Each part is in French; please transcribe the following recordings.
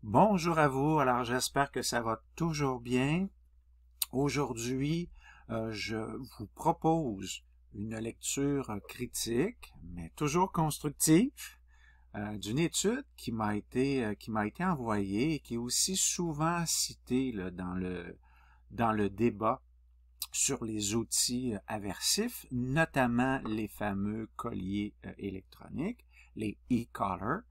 Bonjour à vous, alors j'espère que ça va toujours bien. Aujourd'hui, je vous propose une lecture critique, mais toujours constructive, d'une étude qui m'a été envoyée et qui est aussi souvent citée là, dans le débat sur les outils aversifs, notamment les fameux colliers électroniques, les e-collars.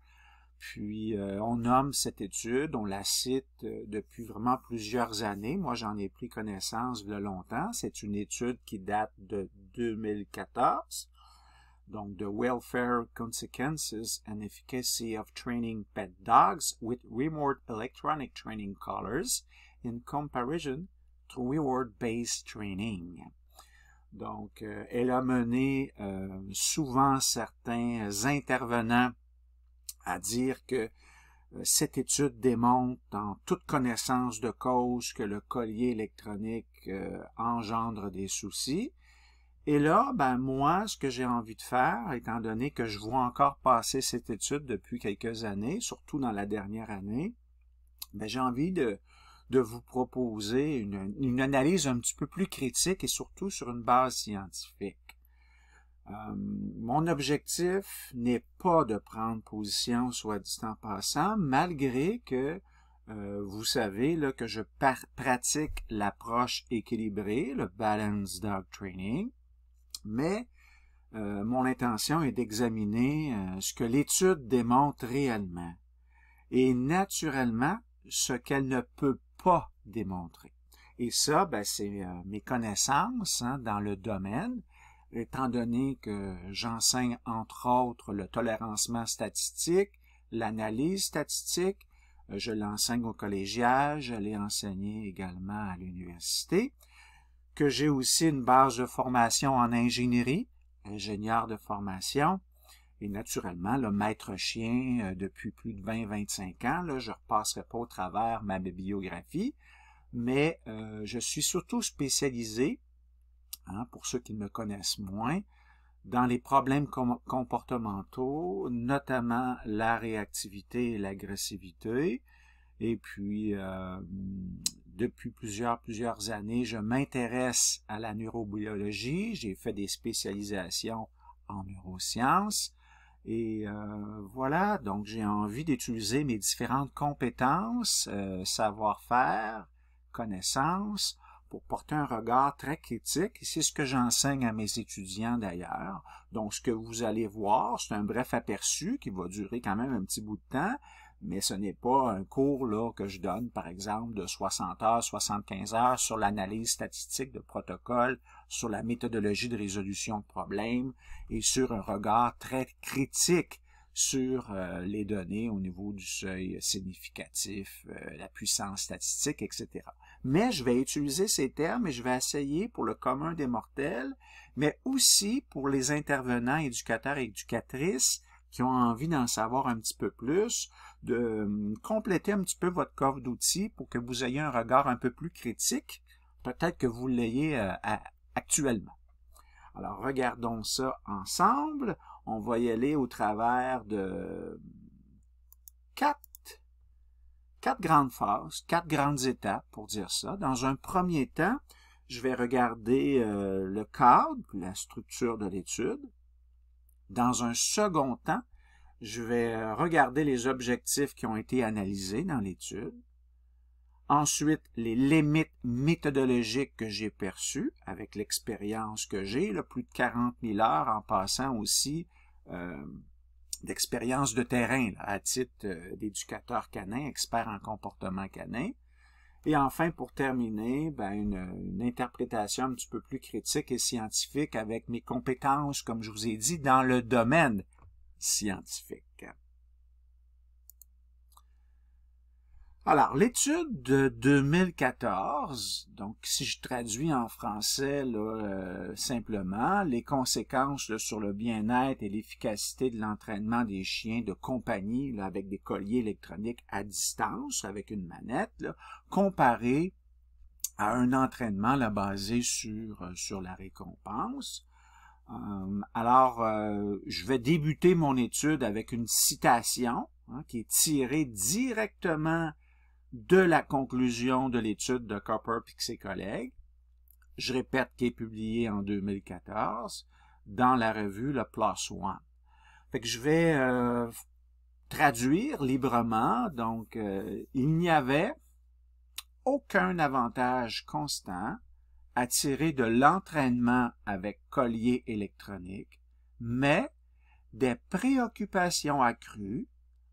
Puis, on nomme cette étude, on la cite depuis vraiment plusieurs années. Moi, j'en ai pris connaissance il y a longtemps. C'est une étude qui date de 2014. Donc, The Welfare Consequences and Efficacy of Training Pet Dogs with Remote Electronic Training Collars in Comparison to Reward-Based Training. Donc, elle a mené souvent certains intervenants à dire que cette étude démontre en toute connaissance de cause que le collier électronique engendre des soucis. Et là, moi, ce que j'ai envie de faire, étant donné que je vois encore passer cette étude depuis quelques années, surtout dans la dernière année, j'ai envie de vous proposer une analyse un petit peu plus critique et surtout sur une base scientifique. Mon objectif n'est pas de prendre position, soit dit en passant, malgré que vous savez là, que je pratique l'approche équilibrée, le Balanced Dog Training, mais mon intention est d'examiner ce que l'étude démontre réellement et naturellement ce qu'elle ne peut pas démontrer. Et ça, c'est mes connaissances dans le domaine, étant donné que j'enseigne entre autres le tolérancement statistique, l'analyse statistique, je l'enseigne au collégial, je l'ai enseigné également à l'université, que j'ai aussi une base de formation en ingénierie, ingénieur de formation, et naturellement, le maître chien depuis plus de 20-25 ans, là, je ne repasserai pas au travers ma bibliographie, mais je suis surtout spécialisé, pour ceux qui me connaissent moins, dans les problèmes comportementaux, notamment la réactivité et l'agressivité. Et puis, depuis plusieurs années, je m'intéresse à la neurobiologie. J'ai fait des spécialisations en neurosciences. Et voilà, donc j'ai envie d'utiliser mes différentes compétences, savoir-faire, connaissances, pour porter un regard très critique, et c'est ce que j'enseigne à mes étudiants d'ailleurs. Donc, ce que vous allez voir, c'est un bref aperçu qui va durer quand même un petit bout de temps, mais ce n'est pas un cours là que je donne, par exemple, de 60 heures, 75 heures sur l'analyse statistique de protocoles, sur la méthodologie de résolution de problèmes et sur un regard très critique sur les données au niveau du seuil significatif, la puissance statistique, etc. Mais je vais utiliser ces termes et je vais essayer pour le commun des mortels, mais aussi pour les intervenants éducateurs et éducatrices qui ont envie d'en savoir un petit peu plus, de compléter un petit peu votre coffre d'outils pour que vous ayez un regard un peu plus critique, peut-être que vous l'ayez actuellement. Alors, regardons ça ensemble. On va y aller au travers de quatre grandes phases, 4 grandes étapes, pour dire ça. Dans un premier temps, je vais regarder le cadre, la structure de l'étude. Dans un second temps, je vais regarder les objectifs qui ont été analysés dans l'étude. Ensuite, les limites méthodologiques que j'ai perçues avec l'expérience que j'ai, plus de 40 000 heures en passant aussi d'expérience de terrain là, à titre d'éducateur canin, expert en comportement canin. Et enfin, pour terminer, une interprétation un petit peu plus critique et scientifique avec mes compétences, comme je vous ai dit, dans le domaine scientifique. Alors, l'étude de 2014, donc si je traduis en français simplement, les conséquences là, sur le bien-être et l'efficacité de l'entraînement des chiens de compagnie là, avec des colliers électroniques à distance, avec une manette, là, comparé à un entraînement là, basé sur la récompense. Alors, je vais débuter mon étude avec une citation hein, qui est tiré directement de la conclusion de l'étude de Copper et ses collègues. Je répète, qui est publié en 2014 dans la revue le PLOS ONE. Fait que je vais traduire librement. Donc, il n'y avait aucun avantage constant à tirer de l'entraînement avec collier électronique, mais des préoccupations accrues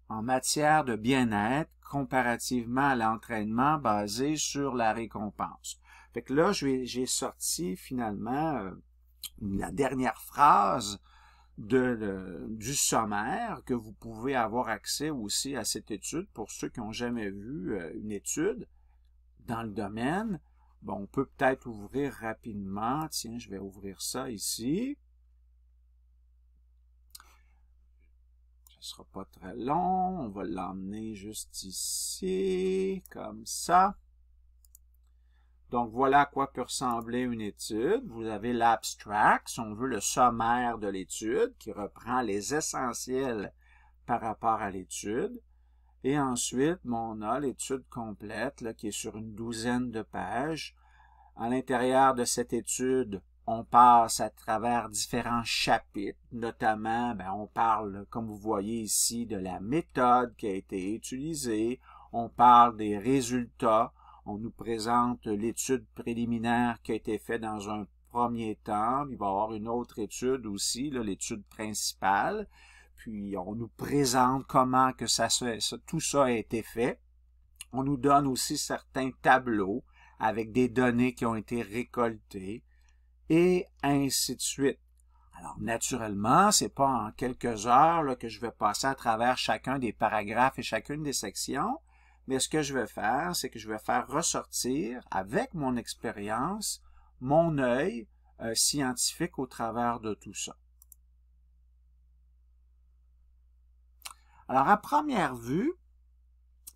en matière de bien-être comparativement à l'entraînement basé sur la récompense. Fait que là, j'ai sorti finalement la dernière phrase du sommaire, que vous pouvez avoir accès aussi à cette étude pour ceux qui n'ont jamais vu une étude dans le domaine. Bon, on peut peut-être ouvrir rapidement. Tiens, je vais ouvrir ça ici. Ce ne sera pas très long. On va l'emmener juste ici, comme ça. Donc, voilà à quoi peut ressembler une étude. Vous avez l'abstract, si on veut le sommaire de l'étude, qui reprend les essentiels par rapport à l'étude. Et ensuite, on a l'étude complète, là, qui est sur une douzaine de pages. À l'intérieur de cette étude, on passe à travers différents chapitres. Notamment, on parle, comme vous voyez ici, de la méthode qui a été utilisée. On parle des résultats. On nous présente l'étude préliminaire qui a été faite dans un premier temps. Il va y avoir une autre étude aussi, l'étude principale. Puis on nous présente comment que tout ça a été fait. On nous donne aussi certains tableaux avec des données qui ont été récoltées et ainsi de suite. Alors naturellement, c'est pas en quelques heures là, que je vais passer à travers chacun des paragraphes et chacune des sections. Mais ce que je vais faire, c'est que je vais faire ressortir, avec mon expérience, mon œil scientifique au travers de tout ça. Alors, à première vue,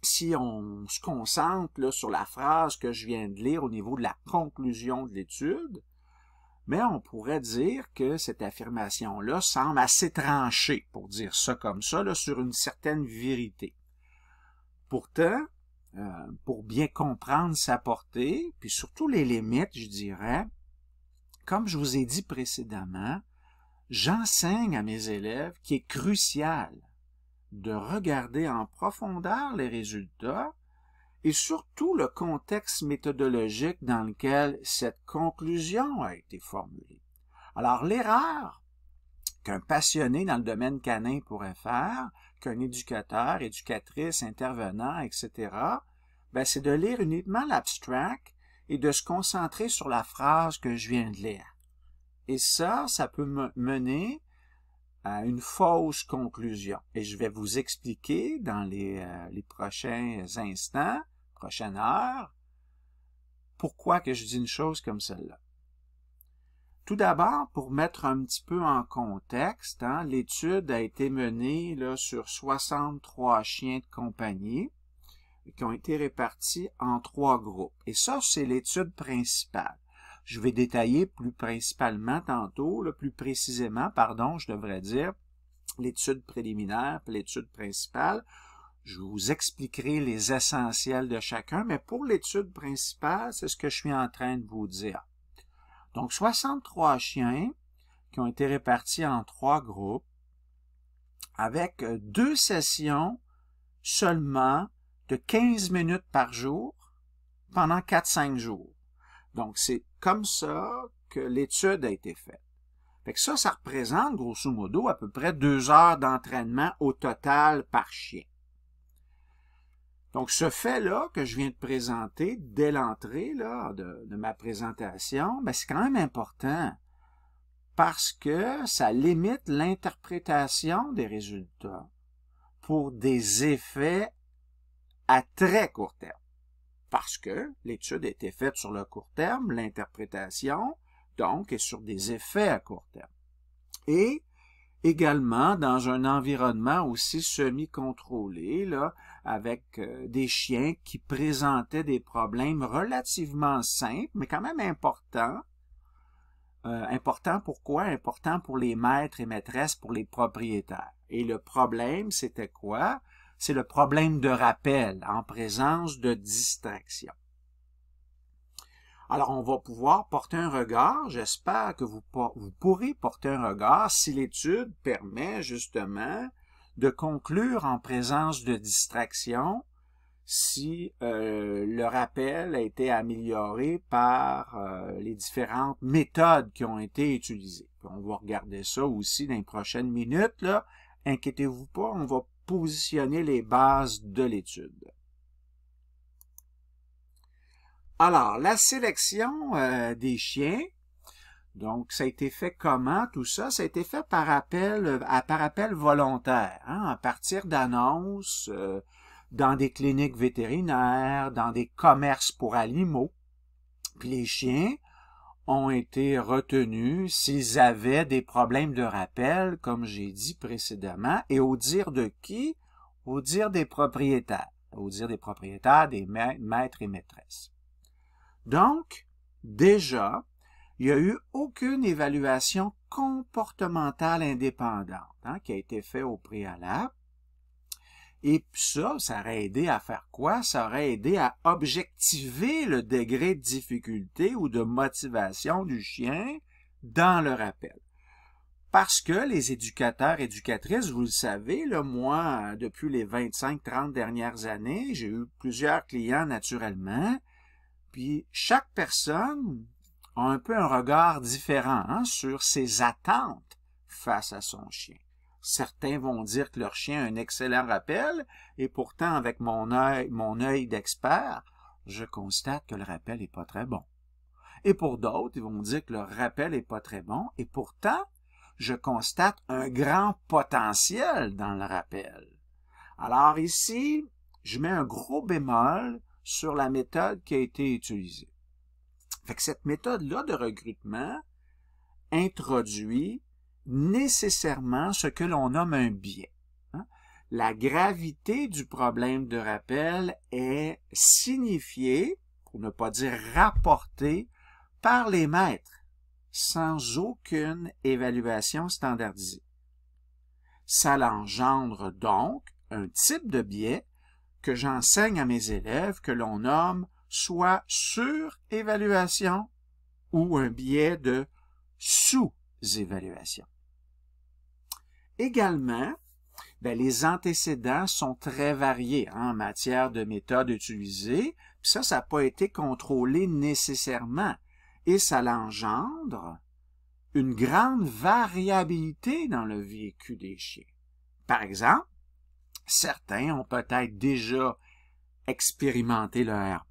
si on se concentre là, sur la phrase que je viens de lire au niveau de la conclusion de l'étude, mais on pourrait dire que cette affirmation-là semble assez tranchée, pour dire ça comme ça, là, sur une certaine vérité. Pourtant, pour bien comprendre sa portée, puis surtout les limites, je dirais, comme je vous ai dit précédemment, j'enseigne à mes élèves qu'il est crucial de regarder en profondeur les résultats et surtout le contexte méthodologique dans lequel cette conclusion a été formulée. Alors, l'erreur qu'un passionné dans le domaine canin pourrait faire, qu'un éducateur, éducatrice, intervenant, etc., c'est de lire uniquement l'abstract et de se concentrer sur la phrase que je viens de lire. Et ça peut mener à une fausse conclusion. Et je vais vous expliquer dans les prochains instants, prochaines heures, pourquoi que je dis une chose comme celle-là. Tout d'abord, pour mettre un petit peu en contexte, l'étude a été menée là, sur 63 chiens de compagnie qui ont été répartis en 3 groupes. Et ça, c'est l'étude principale. Je vais détailler plus précisément tantôt, plus précisément, je devrais dire, l'étude préliminaire et l'étude principale. Je vous expliquerai les essentiels de chacun, mais pour l'étude principale, c'est ce que je suis en train de vous dire. Donc, 63 chiens qui ont été répartis en 3 groupes avec 2 sessions seulement de 15 minutes par jour pendant 4-5 jours. Donc, c'est comme ça que l'étude a été faite. Fait que ça représente, grosso modo, à peu près 2 heures d'entraînement au total par chien. Donc, ce fait-là que je viens de présenter dès l'entrée de ma présentation, c'est quand même important parce que ça limite l'interprétation des résultats pour des effets à très court terme. Parce que l'étude a été faite sur le court terme, l'interprétation, donc, est sur des effets à court terme. Et également dans un environnement aussi semi-contrôlé, avec des chiens qui présentaient des problèmes relativement simples, mais quand même importants. Important pourquoi? Important pour les maîtres et maîtresses, pour les propriétaires. Et le problème, c'était quoi? c'est le problème de rappel en présence de distraction. Alors, on va pouvoir porter un regard. J'espère que vous pourrez porter un regard si l'étude permet justement de conclure en présence de distraction si le rappel a été amélioré par les différentes méthodes qui ont été utilisées. Puis on va regarder ça aussi dans les prochaines minutes, là. Inquiétez-vous pas, on va positionner les bases de l'étude. Alors, la sélection des chiens, donc ça a été fait comment tout ça? Ça a été fait par appel volontaire, hein, à partir d'annonces dans des cliniques vétérinaires, dans des commerces pour animaux. Puis les chiens ont été retenus s'ils avaient des problèmes de rappel, comme j'ai dit précédemment, et au dire de qui? Au dire des propriétaires. Au dire des propriétaires, des maîtres et maîtresses. Donc, déjà, il n'y a eu aucune évaluation comportementale indépendante hein, qui a été faite au préalable. Et ça aurait aidé à faire quoi? Ça aurait aidé à objectiver le degré de difficulté ou de motivation du chien dans le rappel. Parce que les éducateurs et éducatrices, vous le savez, là, moi, depuis les 25-30 dernières années, j'ai eu plusieurs clients naturellement, puis chaque personne a un peu un regard différent hein, sur ses attentes face à son chien. Certains vont dire que leur chien a un excellent rappel, et pourtant, avec mon œil d'expert, je constate que le rappel n'est pas très bon. Et pour d'autres, ils vont dire que leur rappel n'est pas très bon, et pourtant, je constate un grand potentiel dans le rappel. Alors ici, je mets un gros bémol sur la méthode qui a été utilisée. Fait que cette méthode-là de recrutement introduit nécessairement ce que l'on nomme un biais. Hein? La gravité du problème de rappel est signifiée, pour ne pas dire rapportée, par les maîtres, sans aucune évaluation standardisée. Ça engendre donc un type de biais que j'enseigne à mes élèves que l'on nomme soit surévaluation ou un biais de sous-évaluation. Également, les antécédents sont très variés hein, en matière de méthodes utilisées, puis ça n'a pas été contrôlé nécessairement, et ça engendre une grande variabilité dans le vécu des chiens. Par exemple, certains ont peut-être déjà expérimenté le R+,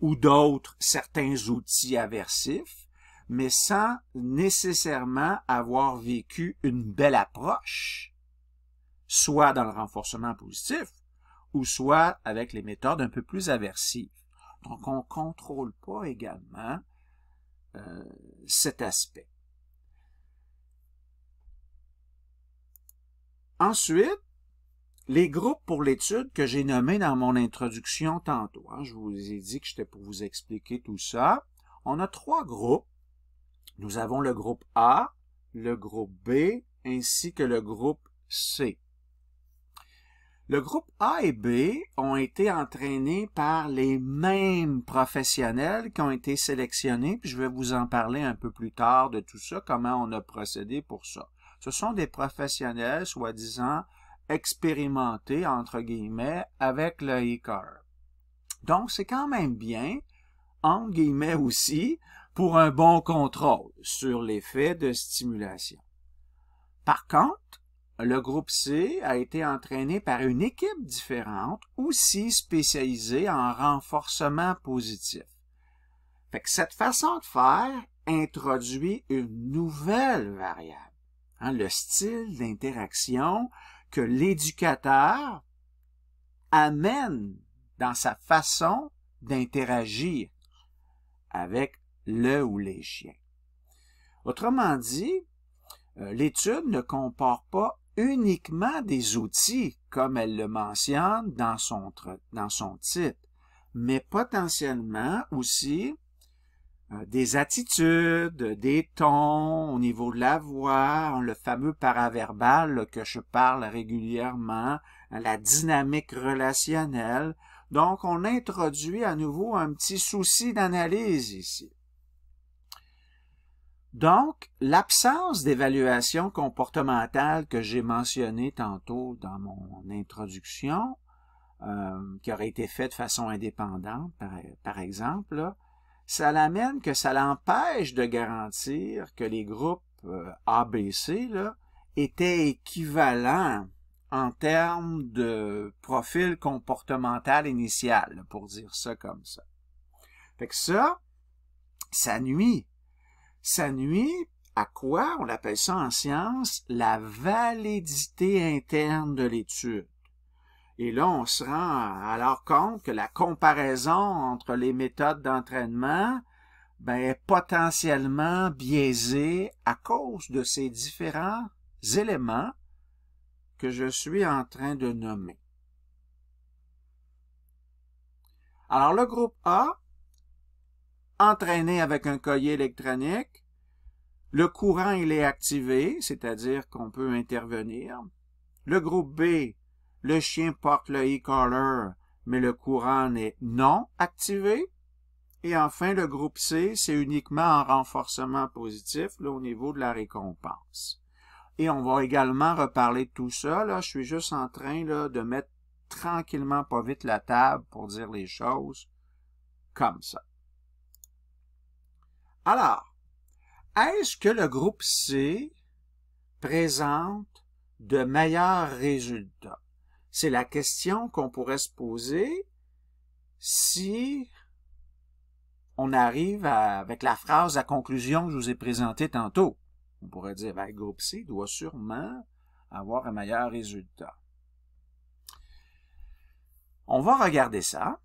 ou d'autres certains outils aversifs, mais sans nécessairement avoir vécu une belle approche, soit dans le renforcement positif, ou soit avec les méthodes un peu plus aversives. Donc, on ne contrôle pas également cet aspect. Ensuite, les groupes pour l'étude que j'ai nommés dans mon introduction tantôt, hein, je vous ai dit que j'étais pour vous expliquer tout ça. On a 3 groupes. Nous avons le groupe A, le groupe B, ainsi que le groupe C. Le groupe A et B ont été entraînés par les mêmes professionnels qui ont été sélectionnés, puis je vais vous en parler un peu plus tard de tout ça, comment on a procédé pour ça. Ce sont des professionnels, soi-disant, expérimentés, entre guillemets, avec le e-curve. Donc, c'est quand même bien, entre guillemets aussi, pour un bon contrôle sur l'effet de stimulation. Par contre, le groupe C a été entraîné par une équipe différente, aussi spécialisée en renforcement positif. Fait que cette façon de faire introduit une nouvelle variable, hein, le style d'interaction que l'éducateur amène dans sa façon d'interagir avec le ou les chiens. Autrement dit, l'étude ne compare pas uniquement des outils, comme elle le mentionne dans son titre, mais potentiellement aussi des attitudes, des tons au niveau de la voix, le fameux paraverbal là, que je parle régulièrement, la dynamique relationnelle. Donc, on introduit à nouveau un petit souci d'analyse ici. Donc, l'absence d'évaluation comportementale que j'ai mentionnée tantôt dans mon introduction, qui aurait été faite de façon indépendante, par exemple, là, ça l'amène que ça l'empêche de garantir que les groupes ABC là, étaient équivalents en termes de profil comportemental initial, pour dire ça comme ça. Fait que ça nuit. Ça nuit à quoi? On appelle ça en science la validité interne de l'étude. Et là, on se rend alors compte que la comparaison entre les méthodes d'entraînement est potentiellement biaisée à cause de ces différents éléments que je suis en train de nommer. Alors, le groupe A, entraîné avec un collier électronique, le courant, il est activé, c'est-à-dire qu'on peut intervenir. Le groupe B, le chien porte le e-collar, mais le courant n'est non activé. Et enfin, le groupe C, c'est uniquement en renforcement positif, là, au niveau de la récompense. Et on va également reparler de tout ça, là. Je suis juste en train, là, de mettre tranquillement, pas vite, la table pour dire les choses comme ça. Alors, est-ce que le groupe C présente de meilleurs résultats? C'est la question qu'on pourrait se poser si on arrive avec la phrase à conclusion que je vous ai présentée tantôt. On pourrait dire, le groupe C doit sûrement avoir un meilleur résultat. On va regarder ça.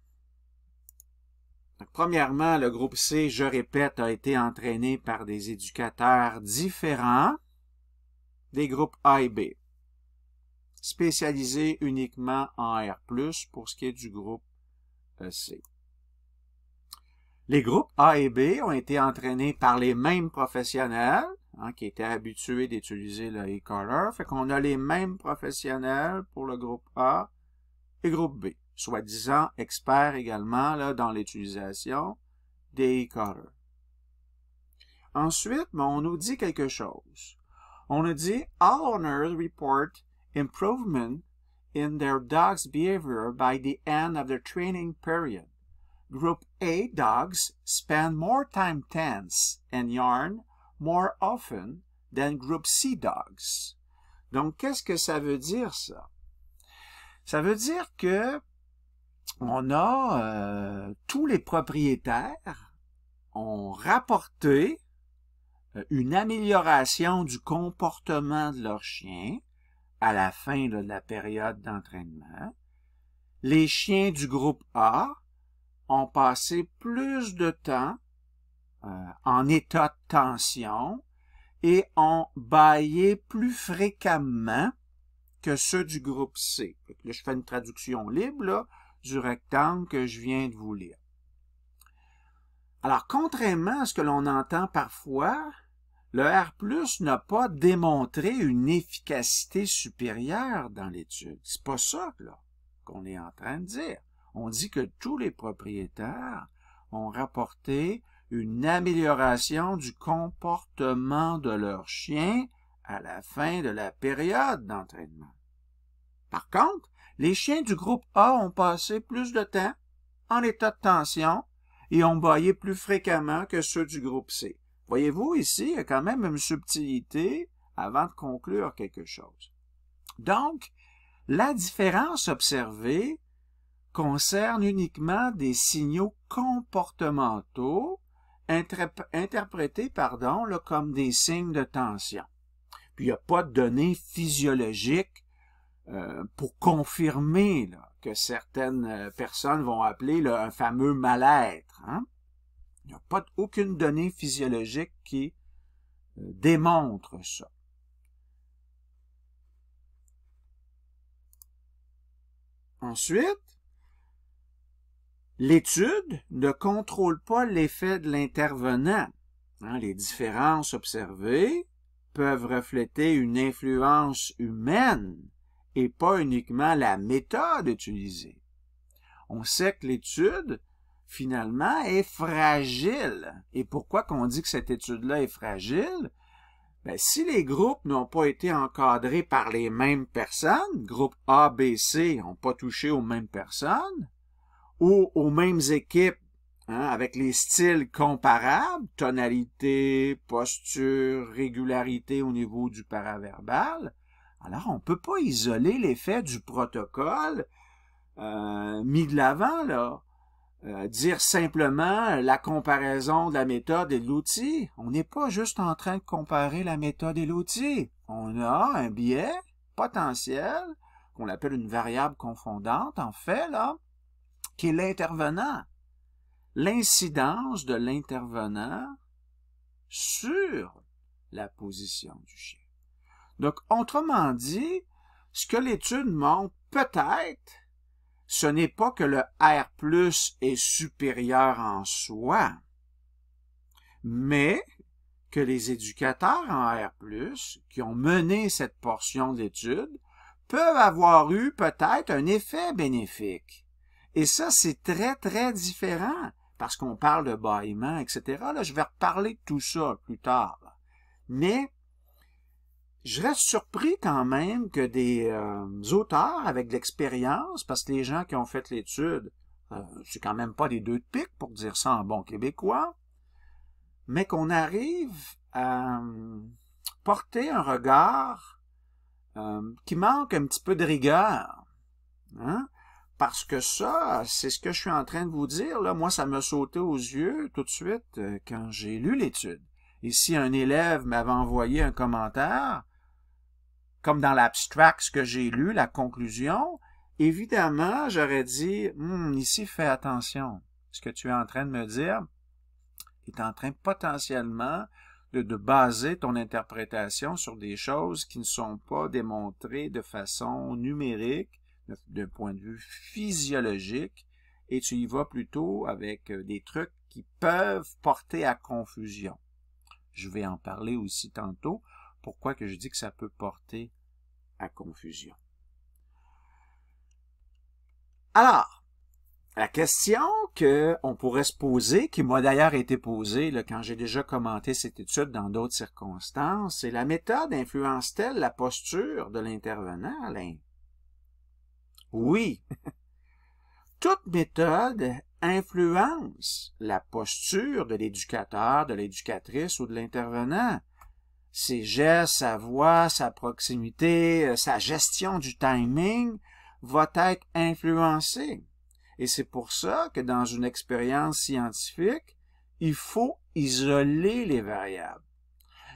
Donc, premièrement, le groupe C, je répète, a été entraîné par des éducateurs différents des groupes A et B, spécialisés uniquement en R+, pour ce qui est du groupe C. Les groupes A et B ont été entraînés par les mêmes professionnels, qui étaient habitués d'utiliser le e-collar, fait qu'on a les mêmes professionnels pour le groupe A et groupe B, soi-disant experts également là, dans l'utilisation des e-collars. Ensuite, on nous dit quelque chose. On nous dit « All owners report improvement in their dog's behavior by the end of the training period. Group A dogs spend more time tense and yarn more often than Group C dogs. » Donc, qu'est-ce que ça veut dire, ça? Ça veut dire que on a tous les propriétaires ont rapporté une amélioration du comportement de leur chien à la fin de la période d'entraînement. Les chiens du groupe A ont passé plus de temps en état de tension et ont bâillé plus fréquemment que ceux du groupe C. Là, je fais une traduction libre là, du rectangle que je viens de vous lire. Alors, contrairement à ce que l'on entend parfois, le R+ n'a pas démontré une efficacité supérieure dans l'étude. C'est pas ça là qu'on est en train de dire. On dit que tous les propriétaires ont rapporté une amélioration du comportement de leur chien à la fin de la période d'entraînement. Par contre, les chiens du groupe A ont passé plus de temps en état de tension et ont bâillé plus fréquemment que ceux du groupe C. Voyez-vous, ici, il y a quand même une subtilité avant de conclure quelque chose. Donc, la différence observée concerne uniquement des signaux comportementaux interprétés là, comme des signes de tension. Puis, il n'y a pas de données physiologiques pour confirmer là, que certaines personnes vont appeler là, un fameux mal-être. Il n'y a pas aucune donnée physiologique qui démontre ça. Ensuite, l'étude ne contrôle pas l'effet de l'intervenant. Les différences observées peuvent refléter une influence humaine et pas uniquement la méthode utilisée. On sait que l'étude, finalement, est fragile. Et pourquoi qu'on dit que cette étude-là est fragile? Ben, si les groupes n'ont pas été encadrés par les mêmes personnes, groupe A, B, C n'ont pas touché aux mêmes personnes, ou aux mêmes équipes, avec les styles comparables, tonalité, posture, régularité au niveau du paraverbal, alors on ne peut pas isoler l'effet du protocole mis de l'avant, là. Dire simplement la comparaison de la méthode et de l'outil. On n'est pas juste en train de comparer la méthode et l'outil. On a un biais potentiel, qu'on appelle une variable confondante, en fait, là, qui est l'intervenant. L'incidence de l'intervenant sur la position du chien. Donc, autrement dit, ce que l'étude montre peut-être, ce n'est pas que le R+ est supérieur en soi, mais que les éducateurs en R+, qui ont mené cette portion de l'étude, peuvent avoir eu peut-être un effet bénéfique. Et ça, c'est très, très différent, parce qu'on parle de bâillement, etc. Là, je vais reparler de tout ça plus tard. Mais je reste surpris quand même que des auteurs avec de l'expérience, parce que les gens qui ont fait l'étude, c'est quand même pas des deux de pique pour dire ça en bon québécois, mais qu'on arrive à porter un regard qui manque un petit peu de rigueur. Hein? Parce que ça, c'est ce que je suis en train de vous dire. Là. Moi, ça m'a sauté aux yeux tout de suite quand j'ai lu l'étude. Et si un élève m'avait envoyé un commentaire, comme dans l'abstract, ce que j'ai lu, la conclusion, évidemment, j'aurais dit, ici, fais attention. Ce que tu es en train de me dire est en train potentiellement de baser ton interprétation sur des choses qui ne sont pas démontrées de façon numérique, d'un point de vue physiologique, et tu y vas plutôt avec des trucs qui peuvent porter à confusion. Je vais en parler aussi tantôt. Pourquoi que je dis que ça peut porter à confusion? Alors, la question qu'on pourrait se poser, qui m'a d'ailleurs été posée là, quand j'ai déjà commenté cette étude dans d'autres circonstances, c'est la méthode influence-t-elle la posture de l'intervenant, Alain? Oui. Toute méthode influence la posture de l'éducateur, de l'éducatrice ou de l'intervenant. Ses gestes, sa voix, sa proximité, sa gestion du timing va être influencée. Et c'est pour ça que dans une expérience scientifique, il faut isoler les variables.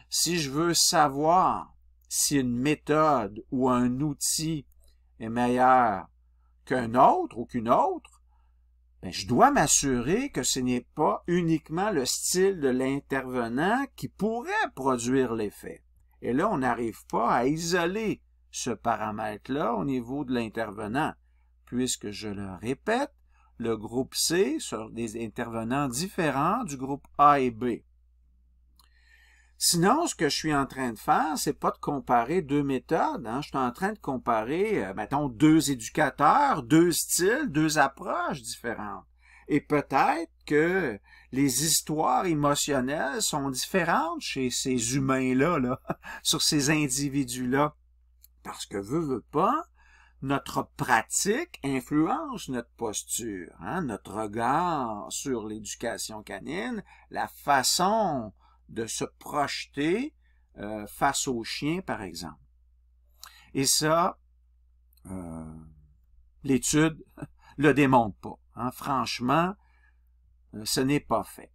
Si je veux savoir si une méthode ou un outil est meilleur qu'un autre ou qu'une autre, ben, je dois m'assurer que ce n'est pas uniquement le style de l'intervenant qui pourrait produire l'effet. Et là, on n'arrive pas à isoler ce paramètre-là au niveau de l'intervenant, puisque, je le répète, le groupe C sont des intervenants différents du groupe A et B. Sinon, ce que je suis en train de faire, c'est pas de comparer deux méthodes. Je suis en train de comparer, mettons, deux éducateurs, deux styles, deux approches différentes. Et peut-être que les histoires émotionnelles sont différentes chez ces humains-là, là, sur ces individus-là. Parce que, veut pas, notre pratique influence notre posture, notre regard sur l'éducation canine, la façon de se projeter face aux chiens, par exemple. Et ça, l'étude le démontre pas. Franchement, ce n'est pas fait.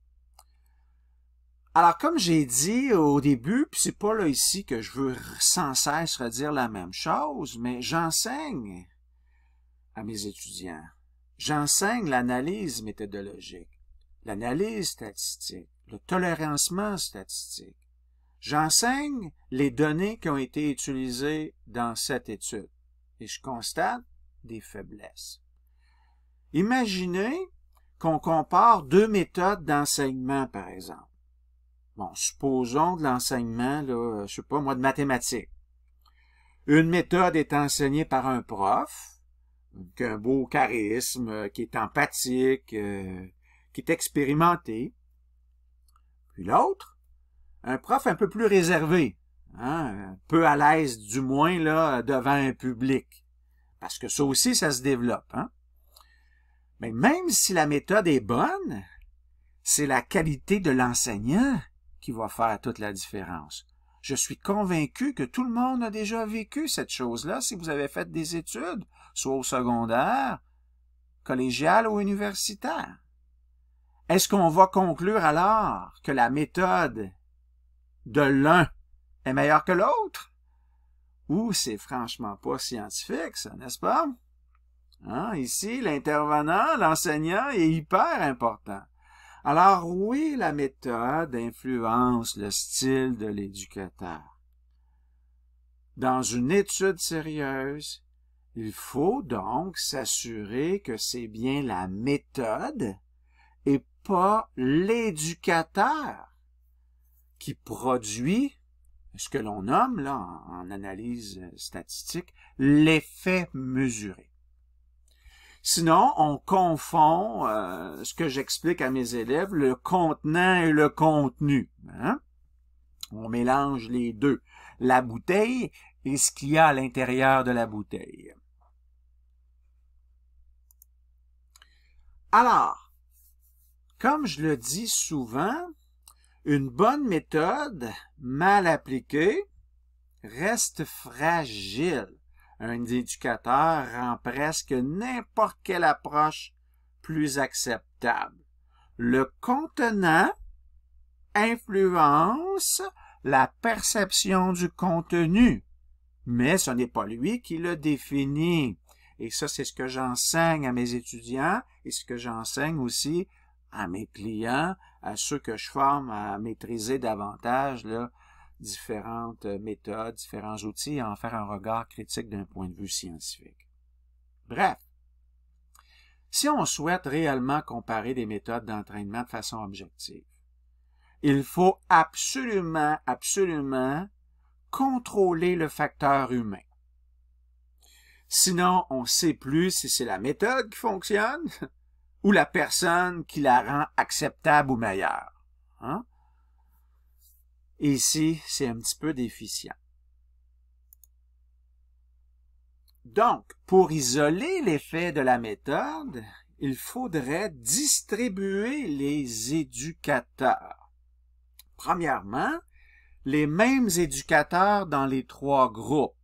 Alors, comme j'ai dit au début, puis c'est pas là ici que je veux sans cesse redire la même chose, mais j'enseigne à mes étudiants. J'enseigne l'analyse méthodologique, l'analyse statistique, le tolérancement statistique. J'enseigne les données qui ont été utilisées dans cette étude et je constate des faiblesses. Imaginez qu'on compare deux méthodes d'enseignement, par exemple. Bon, supposons de l'enseignement, là, je sais pas moi, de mathématiques. Une méthode est enseignée par un prof, qui a un beau charisme, qui est empathique, qui est expérimenté. Puis l'autre, un prof un peu plus réservé, hein, un peu à l'aise du moins là devant un public. Parce que ça aussi, ça se développe. Hein? Mais même si la méthode est bonne, c'est la qualité de l'enseignant qui va faire toute la différence. Je suis convaincu que tout le monde a déjà vécu cette chose-là si vous avez fait des études, soit au secondaire, collégial ou universitaire. Est-ce qu'on va conclure alors que la méthode de l'un est meilleure que l'autre? Ou c'est franchement pas scientifique, ça, n'est-ce pas? Hein? Ici, l'intervenant, l'enseignant est hyper important. Alors oui, la méthode influence le style de l'éducateur. Dans une étude sérieuse, il faut donc s'assurer que c'est bien la méthode et pas l'éducateur qui produit ce que l'on nomme, là, en analyse statistique, l'effet mesuré. Sinon, on confond ce que j'explique à mes élèves, le contenant et le contenu. Hein? On mélange les deux, la bouteille et ce qu'il y a à l'intérieur de la bouteille. Alors, comme je le dis souvent, une bonne méthode, mal appliquée, reste fragile. Un éducateur rend presque n'importe quelle approche plus acceptable. Le contenant influence la perception du contenu, mais ce n'est pas lui qui le définit. Et ça, c'est ce que j'enseigne à mes étudiants et ce que j'enseigne aussi à mes clients, à ceux que je forme à maîtriser davantage là, différentes méthodes, différents outils, à en faire un regard critique d'un point de vue scientifique. Bref, si on souhaite réellement comparer des méthodes d'entraînement de façon objective, il faut absolument contrôler le facteur humain. Sinon, on ne sait plus si c'est la méthode qui fonctionne ou la personne qui la rend acceptable ou meilleure. Hein? Ici, c'est un petit peu déficient. Donc, pour isoler l'effet de la méthode, il faudrait distribuer les éducateurs. Premièrement, les mêmes éducateurs dans les trois groupes.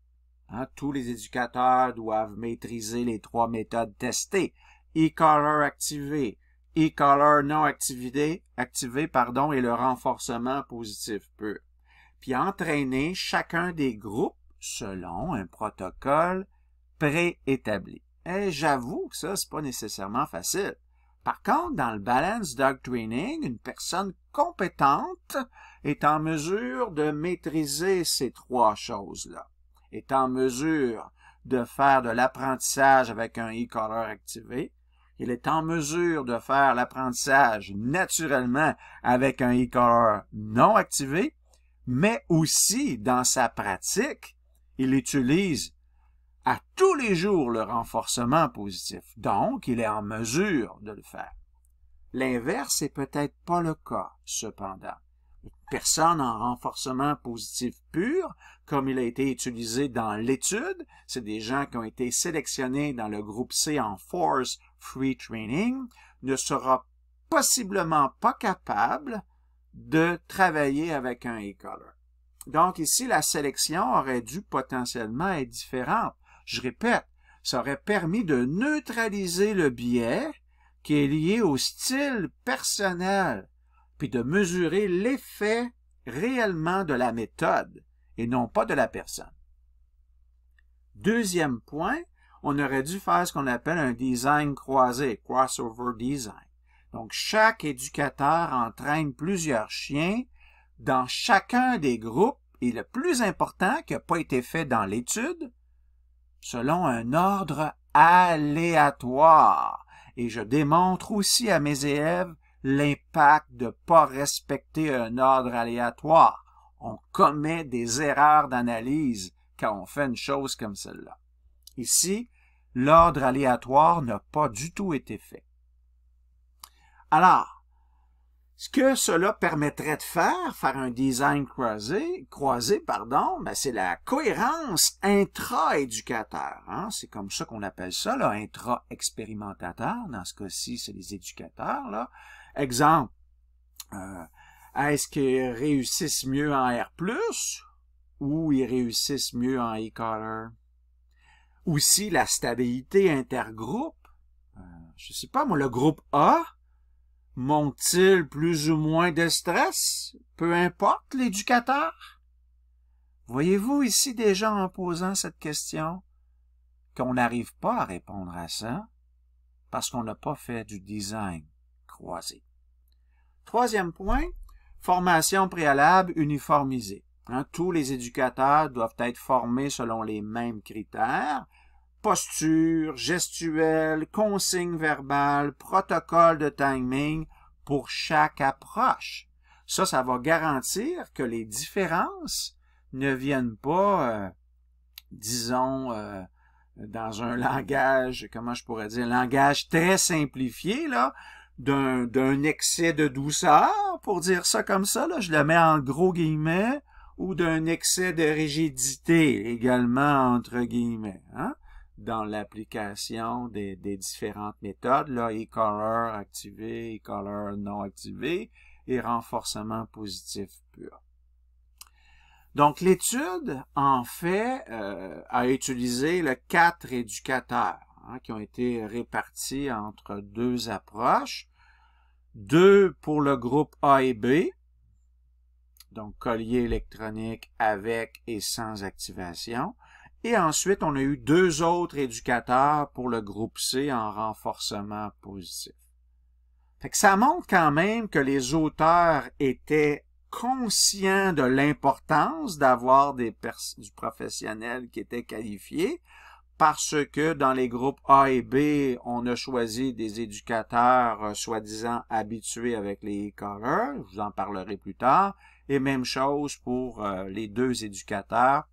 Hein, tous les éducateurs doivent maîtriser les trois méthodes testées. E-Color activé, E-Color non activé, et le renforcement positif pur. Puis entraîner chacun des groupes selon un protocole préétabli. Et j'avoue que ça, c'est pas nécessairement facile. Par contre, dans le Balance Dog Training, une personne compétente est en mesure de maîtriser ces trois choses-là. Est en mesure de faire de l'apprentissage avec un e-color activé. Il est en mesure de faire l'apprentissage naturellement avec un e-color non activé, mais aussi dans sa pratique, il utilise à tous les jours le renforcement positif. Donc, il est en mesure de le faire. L'inverse n'est peut-être pas le cas, cependant. Personne en renforcement positif pur, comme il a été utilisé dans l'étude, c'est des gens qui ont été sélectionnés dans le groupe C en Force Free Training, ne sera possiblement pas capable de travailler avec un e-color. Donc ici, la sélection aurait dû potentiellement être différente. Je répète, ça aurait permis de neutraliser le biais qui est lié au style personnel, puis de mesurer l'effet réellement de la méthode et non pas de la personne. Deuxième point, on aurait dû faire ce qu'on appelle un design croisé, crossover design. Donc, chaque éducateur entraîne plusieurs chiens dans chacun des groupes et le plus important qui n'a pas été fait dans l'étude, selon un ordre aléatoire. Et je démontre aussi à mes élèves l'impact de ne pas respecter un ordre aléatoire. On commet des erreurs d'analyse quand on fait une chose comme celle-là. Ici, l'ordre aléatoire n'a pas du tout été fait. Alors, ce que cela permettrait de faire un design croisé, ben c'est la cohérence intra-éducateur. Hein? C'est comme ça qu'on appelle ça, là, intra-expérimentateur. Dans ce cas-ci, c'est les éducateurs. Là. Exemple, est-ce qu'ils réussissent mieux en R+, ou ils réussissent mieux en e-color? Aussi, la stabilité intergroupe. Je sais pas, moi, le groupe A, monte-t-il plus ou moins de stress? Peu importe l'éducateur. Voyez-vous ici déjà en posant cette question qu'on n'arrive pas à répondre à ça parce qu'on n'a pas fait du design croisé. Troisième point, formation préalable uniformisée. Hein, tous les éducateurs doivent être formés selon les mêmes critères. Posture, gestuelle, consigne verbale, protocole de timing pour chaque approche. Ça va garantir que les différences ne viennent pas, disons, dans un langage, comment je pourrais dire, langage très simplifié, là, d'un excès de douceur, pour dire ça comme ça, là, je le mets en gros guillemets, ou d'un excès de rigidité, également entre guillemets, hein? Dans l'application des différentes méthodes, là, e-color activé, e-color non activé, et renforcement positif pur. Donc, l'étude, en fait, a utilisé 4 éducateurs hein, qui ont été répartis entre 2 approches. 2 pour le groupe A et B, donc collier électronique avec et sans activation. Et ensuite, on a eu 2 autres éducateurs pour le groupe C en renforcement positif. Fait que ça montre quand même que les auteurs étaient conscients de l'importance d'avoir du professionnel qui était qualifié, parce que dans les groupes A et B, on a choisi des éducateurs soi-disant habitués avec les e-colors, je vous en parlerai plus tard, et même chose pour les 2 éducateurs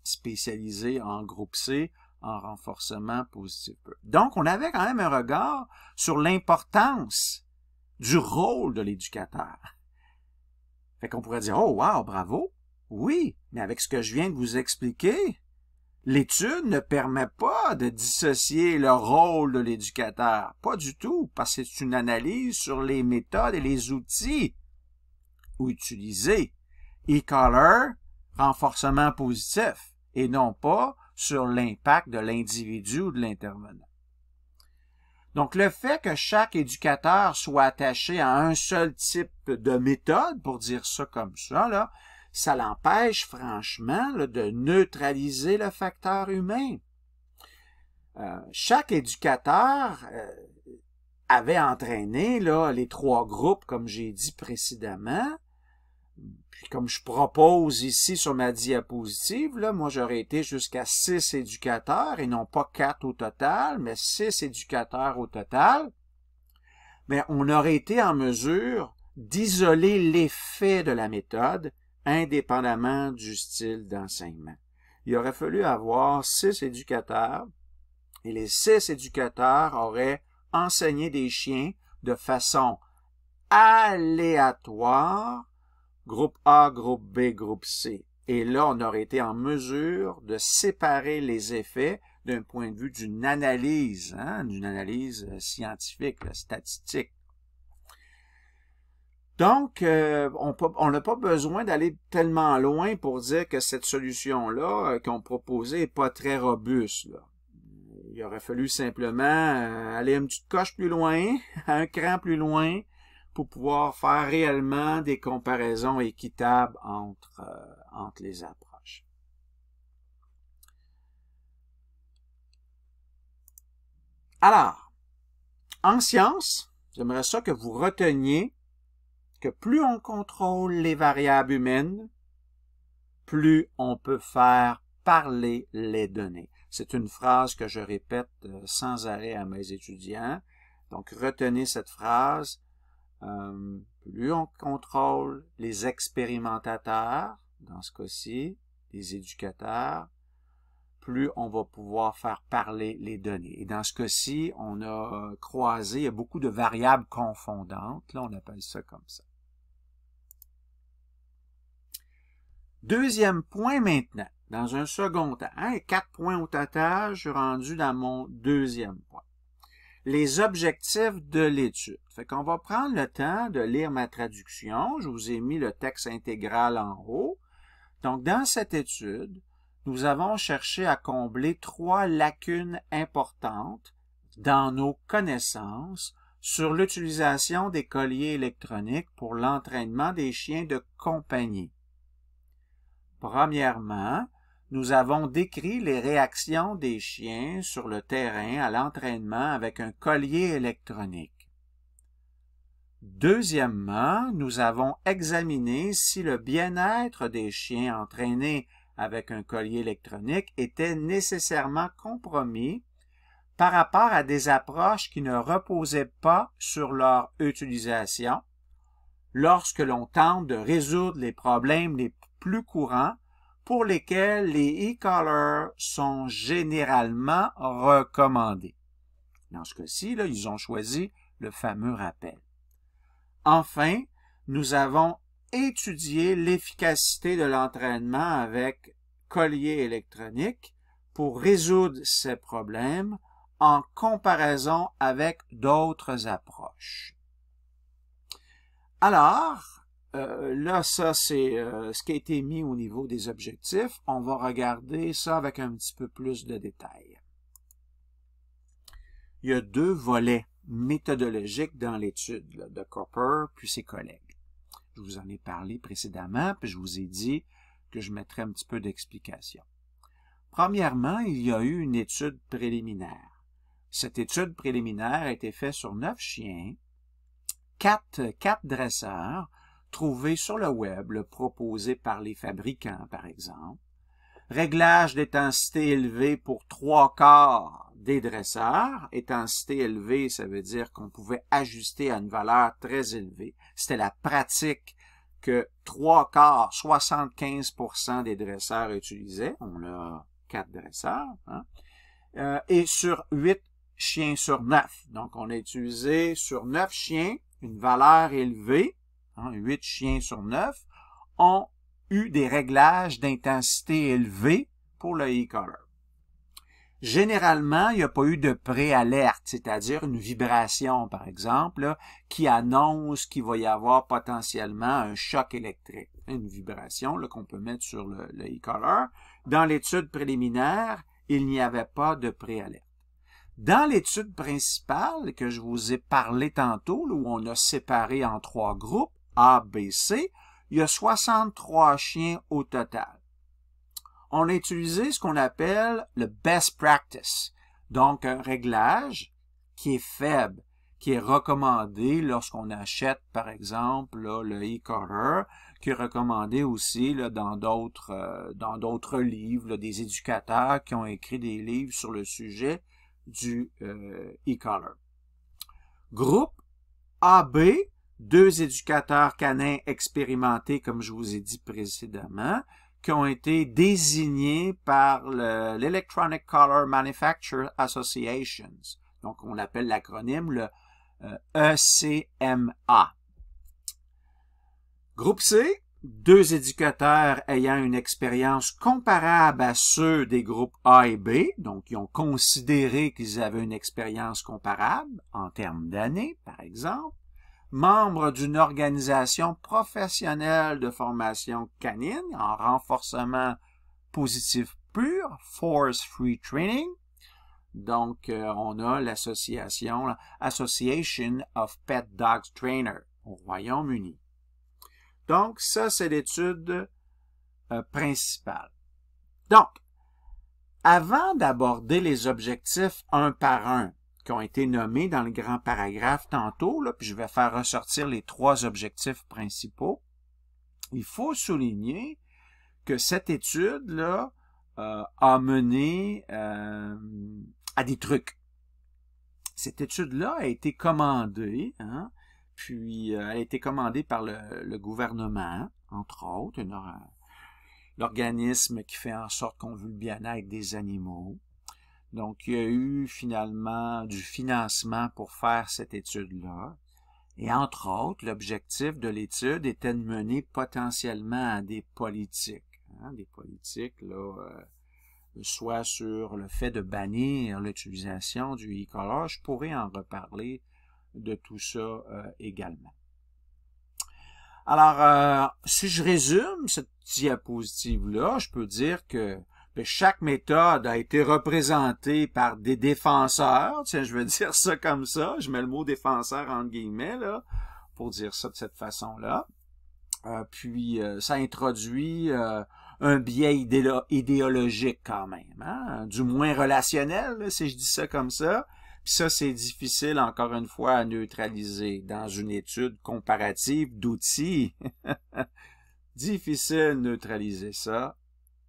spécialisés en groupe C, en renforcement positif. Donc, on avait quand même un regard sur l'importance du rôle de l'éducateur. Fait qu'on pourrait dire, oh wow, bravo! Oui, mais avec ce que je viens de vous expliquer, l'étude ne permet pas de dissocier le rôle de l'éducateur. Pas du tout, parce que c'est une analyse sur les méthodes et les outils utilisés. E-color, renforcement positif, et non pas sur l'impact de l'individu ou de l'intervenant. Donc, le fait que chaque éducateur soit attaché à un seul type de méthode, pour dire ça comme ça, là, ça l'empêche franchement là, de neutraliser le facteur humain. Chaque éducateur avait entraîné là, les 3 groupes, comme j'ai dit précédemment. Puis comme je propose ici sur ma diapositive, là, moi j'aurais été jusqu'à 6 éducateurs, et non pas 4 au total, mais 6 éducateurs au total. Mais on aurait été en mesure d'isoler l'effet de la méthode indépendamment du style d'enseignement. Il aurait fallu avoir 6 éducateurs, et les 6 éducateurs auraient enseigné des chiens de façon aléatoire, groupe A, groupe B, groupe C. Et là, on aurait été en mesure de séparer les effets d'un point de vue d'une analyse, hein, d'une analyse scientifique, là, statistique. Donc, on n'a pas besoin d'aller tellement loin pour dire que cette solution-là qu'on proposait n'est pas très robuste. Là. Il aurait fallu simplement aller une petite coche plus loin, un cran plus loin, pour pouvoir faire réellement des comparaisons équitables entre les approches. Alors, en science, j'aimerais ça que vous reteniez que plus on contrôle les variables humaines, plus on peut faire parler les données. C'est une phrase que je répète sans arrêt à mes étudiants. Donc, retenez cette phrase. Plus on contrôle les expérimentateurs, dans ce cas-ci, les éducateurs, plus on va pouvoir faire parler les données. Et dans ce cas-ci, on a croisé, il y a beaucoup de variables confondantes. Là, on appelle ça comme ça. Deuxième point maintenant, dans un second temps. 4 points au total, je suis rendu dans mon deuxième point. Les objectifs de l'étude. Fait qu'on va prendre le temps de lire ma traduction. Je vous ai mis le texte intégral en haut. Donc, dans cette étude, nous avons cherché à combler 3 lacunes importantes dans nos connaissances sur l'utilisation des colliers électroniques pour l'entraînement des chiens de compagnie. Premièrement, nous avons décrit les réactions des chiens sur le terrain à l'entraînement avec un collier électronique. Deuxièmement, nous avons examiné si le bien-être des chiens entraînés avec un collier électronique était nécessairement compromis par rapport à des approches qui ne reposaient pas sur leur utilisation lorsque l'on tente de résoudre les problèmes les plus courants pour lesquels les e-collars sont généralement recommandés. Dans ce cas-ci, ils ont choisi le fameux rappel. Enfin, nous avons étudié l'efficacité de l'entraînement avec collier électronique pour résoudre ces problèmes en comparaison avec d'autres approches. Alors, là, ça, c'est ce qui a été mis au niveau des objectifs. On va regarder ça avec un petit peu plus de détails. Il y a 2 volets méthodologiques dans l'étude de Cooper puis ses collègues. Je vous en ai parlé précédemment, puis je vous ai dit que je mettrais un petit peu d'explication. Premièrement, il y a eu une étude préliminaire. Cette étude préliminaire a été faite sur 9 chiens, 4 dresseurs, trouvés sur le web, proposés par les fabricants, par exemple. Réglage d'intensité élevée pour 3/4 des dresseurs. Intensité élevée, ça veut dire qu'on pouvait ajuster à une valeur très élevée. C'était la pratique que 3/4, 75% des dresseurs utilisaient. On a 4 dresseurs. Et sur 8 chiens sur 9. Donc, on a utilisé sur 9 chiens une valeur élevée. 8 chiens sur 9 ont eu des réglages d'intensité élevée pour le e-collar. Généralement, il n'y a pas eu de préalerte, c'est-à-dire une vibration, par exemple, qui annonce qu'il va y avoir potentiellement un choc électrique. Une vibration qu'on peut mettre sur le e-collar. Dans l'étude préliminaire, il n'y avait pas de préalerte. Dans l'étude principale que je vous ai parlé tantôt, où on a séparé en 3 groupes, A, B, C, il y a 63 chiens au total. On a utilisé ce qu'on appelle le best practice, donc un réglage qui est faible, qui est recommandé lorsqu'on achète, par exemple, le e-collar, qui est recommandé aussi dans d'autres livres, des éducateurs qui ont écrit des livres sur le sujet du e-collar. Groupe AB, 2 éducateurs canins expérimentés, comme je vous ai dit précédemment, qui ont été désignés par l'Electronic Collar Manufacturer Associations. Donc, on appelle l'acronyme le ECMA. Groupe C, 2 éducateurs ayant une expérience comparable à ceux des groupes A et B, donc ils ont considéré qu'ils avaient une expérience comparable en termes d'années, par exemple. Membre d'une organisation professionnelle de formation canine en renforcement positif pur, Force Free Training. Donc, on a l'association Association of Pet Dogs Trainers au Royaume-Uni. Donc, ça, c'est l'étude principale. Donc, avant d'aborder les objectifs un par un, qui ont été nommés dans le grand paragraphe tantôt, puis je vais faire ressortir les 3 objectifs principaux. Il faut souligner que cette étude-là a mené à des trucs. Cette étude-là a été commandée, puis elle a été commandée par le gouvernement, entre autres, l'organisme qui fait en sorte qu'on veut le bien-être des animaux. Donc, il y a eu finalement du financement pour faire cette étude-là. Et entre autres, l'objectif de l'étude était de mener potentiellement à des politiques. Des politiques, là, soit sur le fait de bannir l'utilisation du e-collar. Je pourrais en reparler de tout ça également. Alors, si je résume cette diapositive-là, je peux dire que chaque méthode a été représentée par des défenseurs. Tiens, je vais dire ça comme ça. Je mets le mot défenseur entre guillemets, là, pour dire ça de cette façon-là. Puis, ça introduit un biais idéologique quand même, hein? Du moins relationnel, là, si je dis ça comme ça. Puis ça, c'est difficile, encore une fois, à neutraliser dans une étude comparative d'outils. Difficile de neutraliser ça.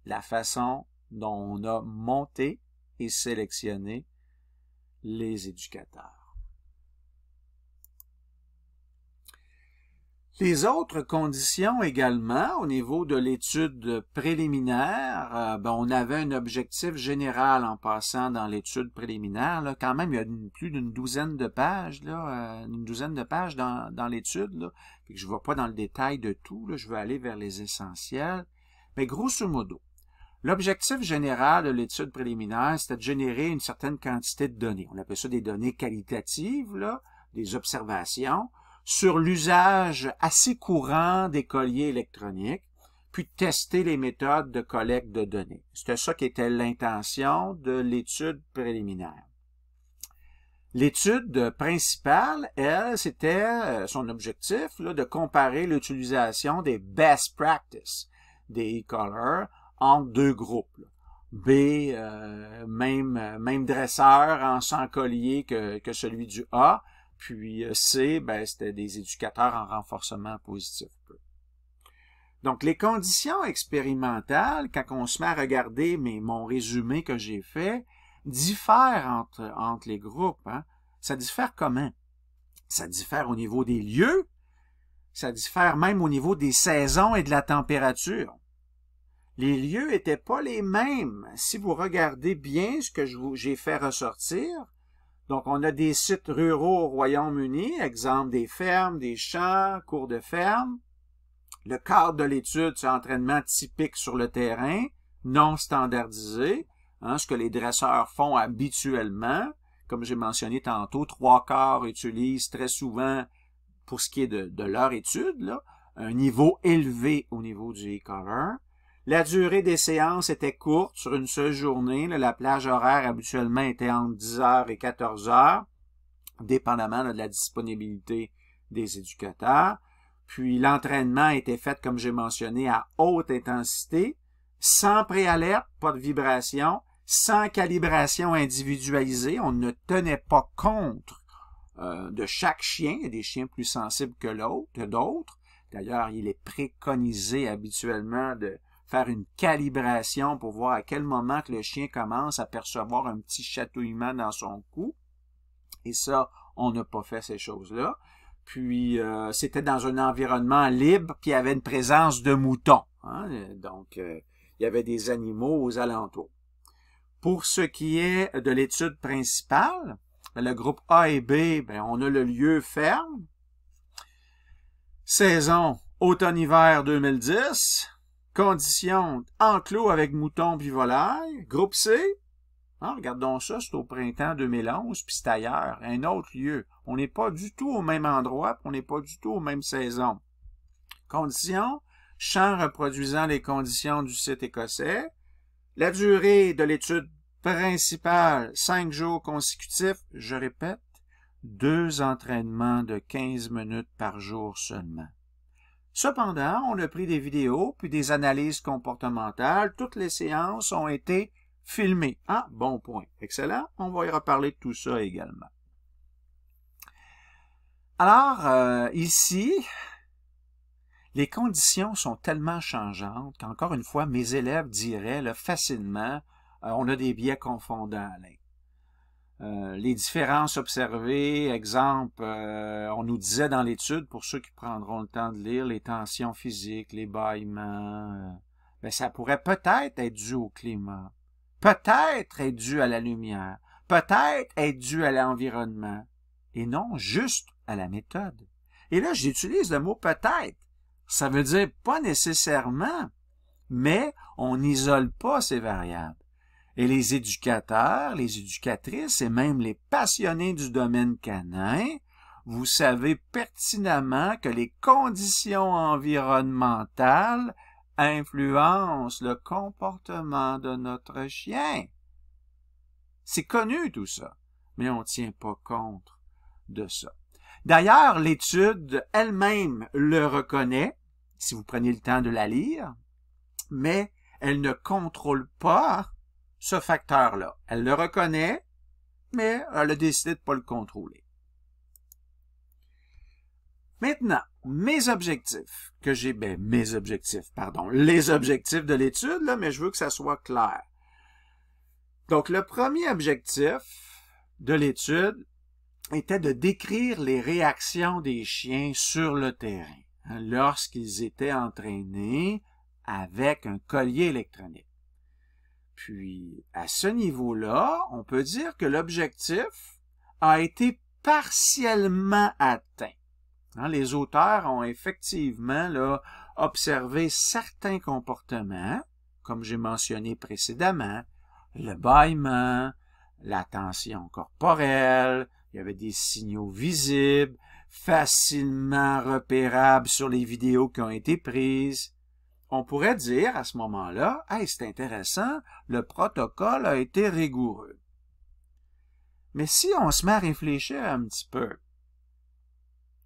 La façon dont on a monté et sélectionné les éducateurs. Les autres conditions également, au niveau de l'étude préliminaire, on avait un objectif général en passant dans l'étude préliminaire. Là, quand même, il y a plus d'une douzaine de pages, là, dans l'étude. Là. Je ne vais pas dans le détail de tout, là, je vais aller vers les essentiels. Mais grosso modo, l'objectif général de l'étude préliminaire, c'était de générer une certaine quantité de données. On appelle ça des données qualitatives, là, des observations, sur l'usage assez courant des colliers électroniques, puis tester les méthodes de collecte de données. C'était ça qui était l'intention de l'étude préliminaire. L'étude principale, elle, c'était son objectif là, de comparer l'utilisation des best practices des e-collars entre deux groupes. Là. B, même dresseur en sans collier que celui du A, puis C, c'était des éducateurs en renforcement positif. Donc, les conditions expérimentales, quand on se met à regarder mon résumé que j'ai fait, diffèrent entre les groupes. Hein? Ça diffère comment? Ça diffère au niveau des lieux, ça diffère même au niveau des saisons et de la température. Les lieux n'étaient pas les mêmes. Si vous regardez bien ce que j'ai fait ressortir, donc, on a des sites ruraux au Royaume-Uni, exemple des fermes, des champs, cours de ferme. Le cadre de l'étude, c'est entraînement typique sur le terrain, non standardisé, hein, ce que les dresseurs font habituellement. Comme j'ai mentionné tantôt, 3/4 utilisent très souvent, pour ce qui est de leur étude, là, un niveau élevé au niveau du e-collar. La durée des séances était courte, sur une seule journée. Là, la plage horaire habituellement était entre 10h et 14h, dépendamment là, de la disponibilité des éducateurs. Puis l'entraînement était fait, comme j'ai mentionné, à haute intensité, sans préalerte, pas de vibration, sans calibration individualisée. On ne tenait pas compte de chaque chien. Il y a des chiens plus sensibles que d'autres. D'ailleurs, il est préconisé habituellement de faire une calibration pour voir à quel moment que le chien commence à percevoir un petit chatouillement dans son cou. Et ça, on n'a pas fait ces choses-là. Puis, c'était dans un environnement libre, puis il y avait une présence de moutons. Hein? Donc, il y avait des animaux aux alentours. Pour ce qui est de l'étude principale, le groupe A et B, on a le lieu ferme. Saison automne-hiver 2010. Conditions enclos avec moutons puis volailles. Groupe C, hein, regardons ça, c'est au printemps 2011, puis c'est ailleurs, un autre lieu. On n'est pas du tout au même endroit, puis on n'est pas du tout aux mêmes saisons. Conditions, champ reproduisant les conditions du site écossais. La durée de l'étude principale, 5 jours consécutifs, je répète, 2 entraînements de 15 minutes par jour seulement. Cependant, on a pris des vidéos puis des analyses comportementales. Toutes les séances ont été filmées. Ah, bon point. Excellent. On va y reparler de tout ça également. Alors, ici, les conditions sont tellement changeantes qu'encore une fois, mes élèves diraient là, facilement, on a des biais confondants, Alain. Les différences observées, exemple, on nous disait dans l'étude, pour ceux qui prendront le temps de lire, les tensions physiques, les bâillements, ben, ça pourrait peut-être être dû au climat, peut-être être dû à la lumière, peut-être être dû à l'environnement, et non juste à la méthode. Et là, j'utilise le mot peut-être. Ça veut dire pas nécessairement, mais on n'isole pas ces variables. Et les éducateurs, les éducatrices et même les passionnés du domaine canin, vous savez pertinemment que les conditions environnementales influencent le comportement de notre chien. C'est connu tout ça, mais on ne tient pas compte de ça. D'ailleurs, l'étude elle-même le reconnaît, si vous prenez le temps de la lire, mais elle ne contrôle pas ce facteur-là. Elle le reconnaît, mais elle a décidé de ne pas le contrôler. Maintenant, les objectifs de l'étude, là, mais je veux que ça soit clair. Donc, le premier objectif de l'étude était de décrire les réactions des chiens sur le terrain lorsqu'ils étaient entraînés avec un collier électronique. Puis, à ce niveau-là, on peut dire que l'objectif a été partiellement atteint. Les auteurs ont effectivement observé certains comportements, comme j'ai mentionné précédemment, le bâillement, la tension corporelle, il y avait des signaux visibles, facilement repérables sur les vidéos qui ont été prises. On pourrait dire à ce moment-là, « Hey, c'est intéressant, le protocole a été rigoureux. » Mais si on se met à réfléchir un petit peu,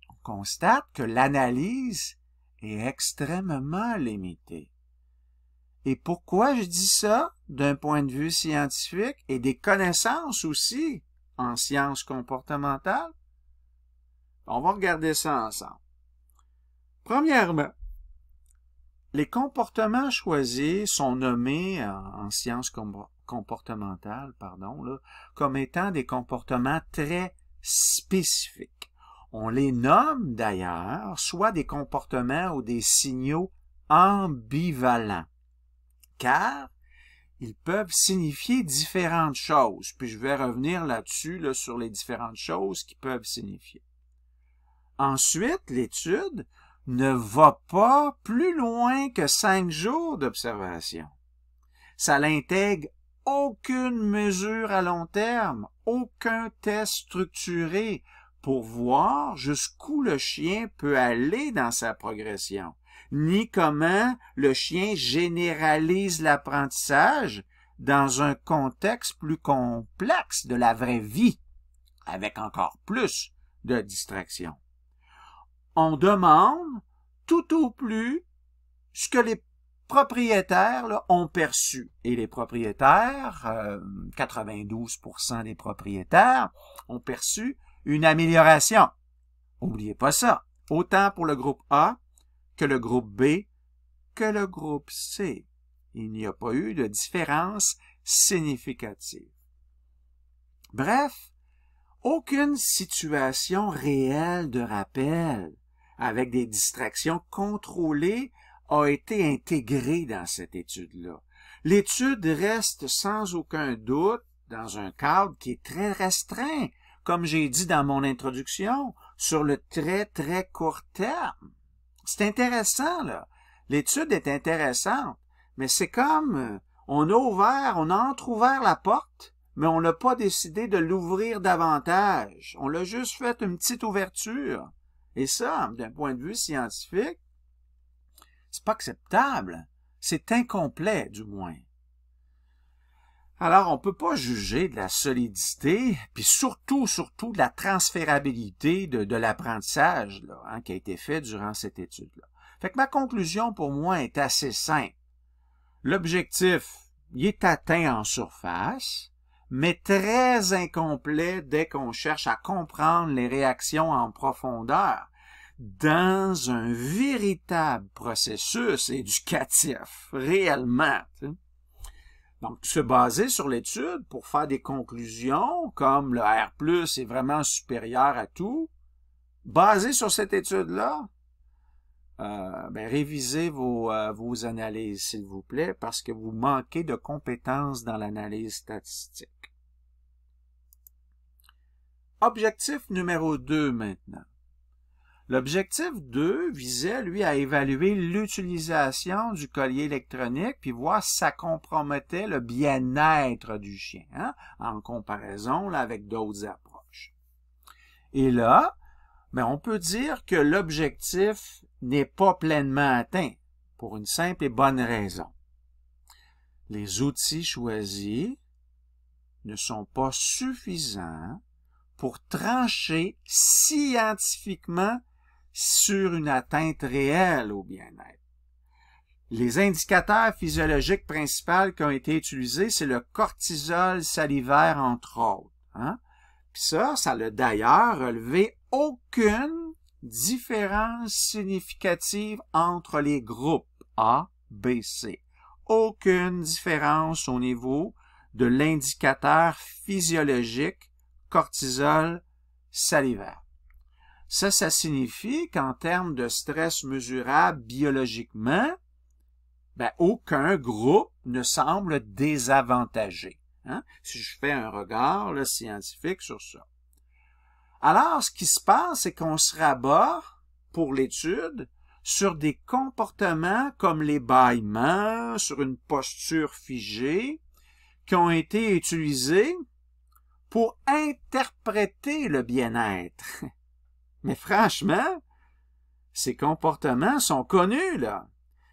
on constate que l'analyse est extrêmement limitée. Et pourquoi je dis ça d'un point de vue scientifique et des connaissances aussi en sciences comportementales? On va regarder ça ensemble. Premièrement, les comportements choisis sont nommés en sciences comportementales, comme étant des comportements très spécifiques. On les nomme d'ailleurs soit des comportements ou des signaux ambivalents, car ils peuvent signifier différentes choses. Puis je vais revenir là-dessus, sur les différentes choses qu'ils peuvent signifier. Ensuite, l'étude ne va pas plus loin que 5 jours d'observation. Ça n'intègre aucune mesure à long terme, aucun test structuré pour voir jusqu'où le chien peut aller dans sa progression, ni comment le chien généralise l'apprentissage dans un contexte plus complexe de la vraie vie, avec encore plus de distractions. On demande tout au plus ce que les propriétaires ont perçu. Et les propriétaires, 92% des propriétaires, ont perçu une amélioration. N'oubliez pas ça. Autant pour le groupe A que le groupe B que le groupe C. Il n'y a pas eu de différence significative. Bref, aucune situation réelle de rappel avec des distractions contrôlées a été intégrée dans cette étude-là. L'étude reste sans aucun doute dans un cadre qui est très restreint, comme j'ai dit dans mon introduction, sur le très, très court terme. C'est intéressant, là. L'étude est intéressante, mais c'est comme on a entrouvert la porte, mais on n'a pas décidé de l'ouvrir davantage. On l'a juste fait une petite ouverture. Et ça, d'un point de vue scientifique, c'est pas acceptable. C'est incomplet, du moins. Alors, on peut pas juger de la solidité, puis surtout de la transférabilité de l'apprentissage qui a été fait durant cette étude-là. Fait que ma conclusion pour moi est assez simple. L'objectif, il est atteint en surface, mais très incomplet dès qu'on cherche à comprendre les réactions en profondeur dans un véritable processus éducatif, réellement. Donc, se baser sur l'étude pour faire des conclusions comme le R+ est vraiment supérieur à tout, basé sur cette étude-là, révisez vos analyses, s'il vous plaît, parce que vous manquez de compétences dans l'analyse statistique. Objectif numéro 2 maintenant. L'objectif 2 visait, lui, à évaluer l'utilisation du collier électronique puis voir si ça compromettait le bien-être du chien, hein, en comparaison là, avec d'autres approches. Et là, on peut dire que l'objectif n'est pas pleinement atteint pour une simple et bonne raison. Les outils choisis ne sont pas suffisants pour trancher scientifiquement sur une atteinte réelle au bien-être. Les indicateurs physiologiques principaux qui ont été utilisés, c'est le cortisol salivaire, entre autres. Hein? Puis ça n'a d'ailleurs relevé aucune différence significative entre les groupes A, B, C. Aucune différence au niveau de l'indicateur physiologique cortisol salivaire. Ça signifie qu'en termes de stress mesurable biologiquement, aucun groupe ne semble désavantagé. Hein? Si je fais un regard là, scientifique sur ça. Alors, ce qui se passe, c'est qu'on se rabat, pour l'étude, sur des comportements comme les bâillements, sur une posture figée, qui ont été utilisés pour interpréter le bien-être. Mais franchement, ces comportements sont connus, là,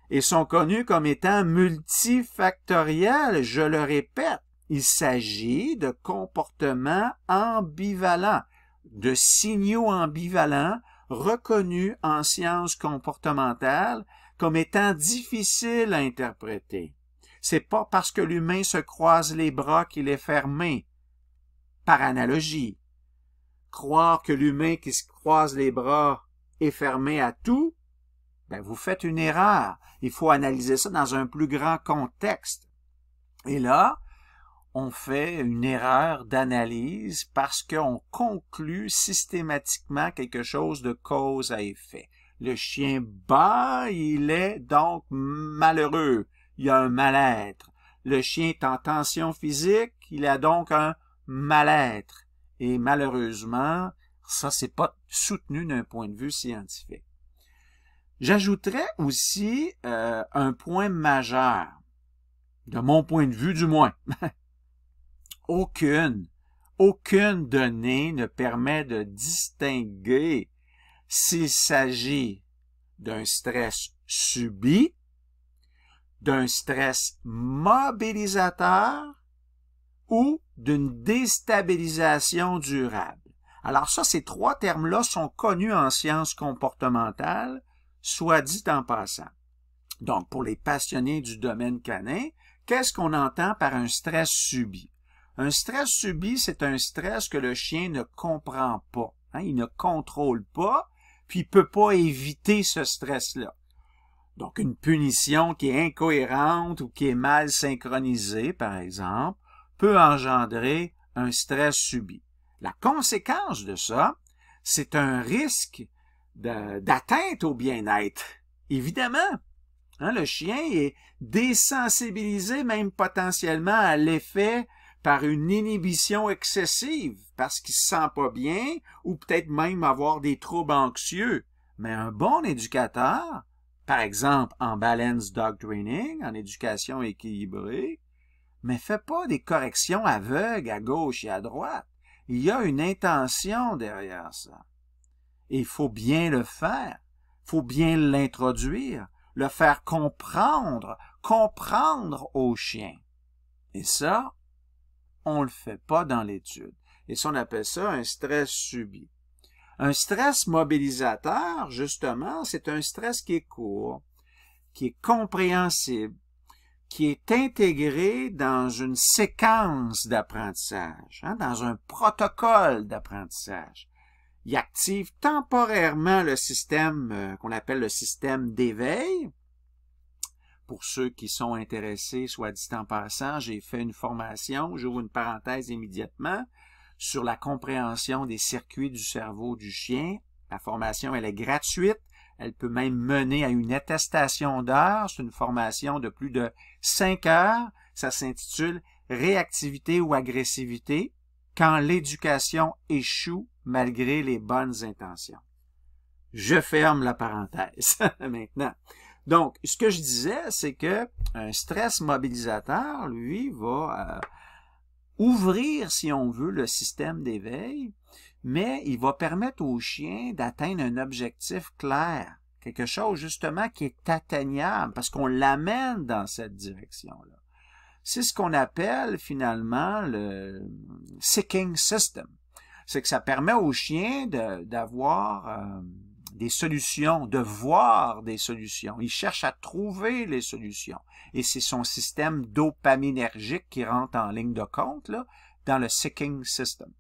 et sont connus comme étant multifactoriels, je le répète. Il s'agit de comportements ambivalents, de signaux ambivalents reconnus en sciences comportementales comme étant difficiles à interpréter. C'est pas parce que l'humain se croise les bras qu'il est fermé. Par analogie, croire que l'humain qui se croise les bras est fermé à tout, vous faites une erreur. Il faut analyser ça dans un plus grand contexte. Et là, on fait une erreur d'analyse parce qu'on conclut systématiquement quelque chose de cause à effet. Le chien bat, il est donc malheureux. Il a un mal-être. Le chien est en tension physique, il a donc un mal-être. Et malheureusement, ça, c'est pas soutenu d'un point de vue scientifique. J'ajouterais aussi un point majeur, de mon point de vue du moins. Aucune donnée ne permet de distinguer s'il s'agit d'un stress subi, d'un stress mobilisateur ou d'une déstabilisation durable. Alors ça, ces trois termes-là sont connus en sciences comportementales, soit dit en passant. Donc, pour les passionnés du domaine canin, qu'est-ce qu'on entend par un stress subi? Un stress subi, c'est un stress que le chien ne comprend pas. Hein? Il ne contrôle pas, puis il ne peut pas éviter ce stress-là. Donc, une punition qui est incohérente ou qui est mal synchronisée, par exemple, peut engendrer un stress subi. La conséquence de ça, c'est un risque d'atteinte au bien-être. Évidemment, hein, le chien est désensibilisé même potentiellement à l'effet par une inhibition excessive, parce qu'il se sent pas bien, ou peut-être même avoir des troubles anxieux. Mais un bon éducateur, par exemple en balance dog training, en éducation équilibrée, mais fait pas des corrections aveugles à gauche et à droite. Il y a une intention derrière ça. Et il faut bien le faire. Il faut bien l'introduire, le faire comprendre au chien. Et ça, on le fait pas dans l'étude. Et ça, on appelle ça un stress subi. Un stress mobilisateur, justement, c'est un stress qui est court, qui est compréhensible, qui est intégré dans une séquence d'apprentissage, hein, dans un protocole d'apprentissage. Il active temporairement le système qu'on appelle le système d'éveil. Pour ceux qui sont intéressés, soit dit en passant, j'ai fait une formation, j'ouvre une parenthèse immédiatement, sur la compréhension des circuits du cerveau du chien. La formation, elle est gratuite. Elle peut même mener à une attestation d'heures. C'est une formation de plus de 5 heures. Ça s'intitule « Réactivité ou agressivité quand l'éducation échoue malgré les bonnes intentions ». Je ferme la parenthèse maintenant. Donc, ce que je disais, c'est que un stress mobilisateur, lui, va ouvrir, si on veut, le système d'éveil, mais il va permettre au chien d'atteindre un objectif clair, quelque chose justement qui est atteignable, parce qu'on l'amène dans cette direction-là. C'est ce qu'on appelle finalement le seeking system. C'est que ça permet au chien d'avoir des solutions, de voir des solutions. Il cherche à trouver les solutions. Et c'est son système dopaminergique qui rentre en ligne de compte là, dans le seeking system.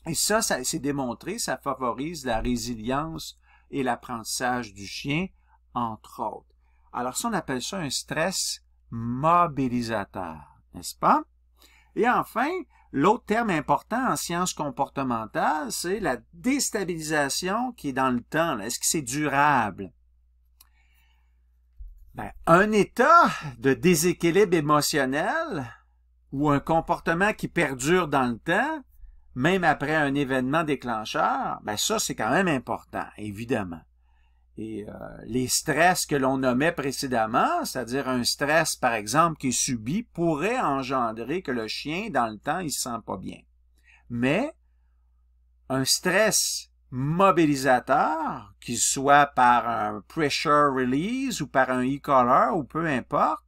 Et ça s'est démontré, ça favorise la résilience et l'apprentissage du chien, entre autres. Alors ça, on appelle ça un stress mobilisateur, n'est-ce pas? Et enfin, l'autre terme important en sciences comportementales, c'est la déstabilisation qui est dans le temps. Est-ce que c'est durable? Ben, un état de déséquilibre émotionnel ou un comportement qui perdure dans le temps, même après un événement déclencheur, ben ça, c'est quand même important, évidemment. Et les stress que l'on nommait précédemment, c'est-à-dire un stress, par exemple, qui est subi, pourrait engendrer que le chien, dans le temps, il se sent pas bien. Mais un stress mobilisateur, qu'il soit par un pressure release ou par un e-collar ou peu importe,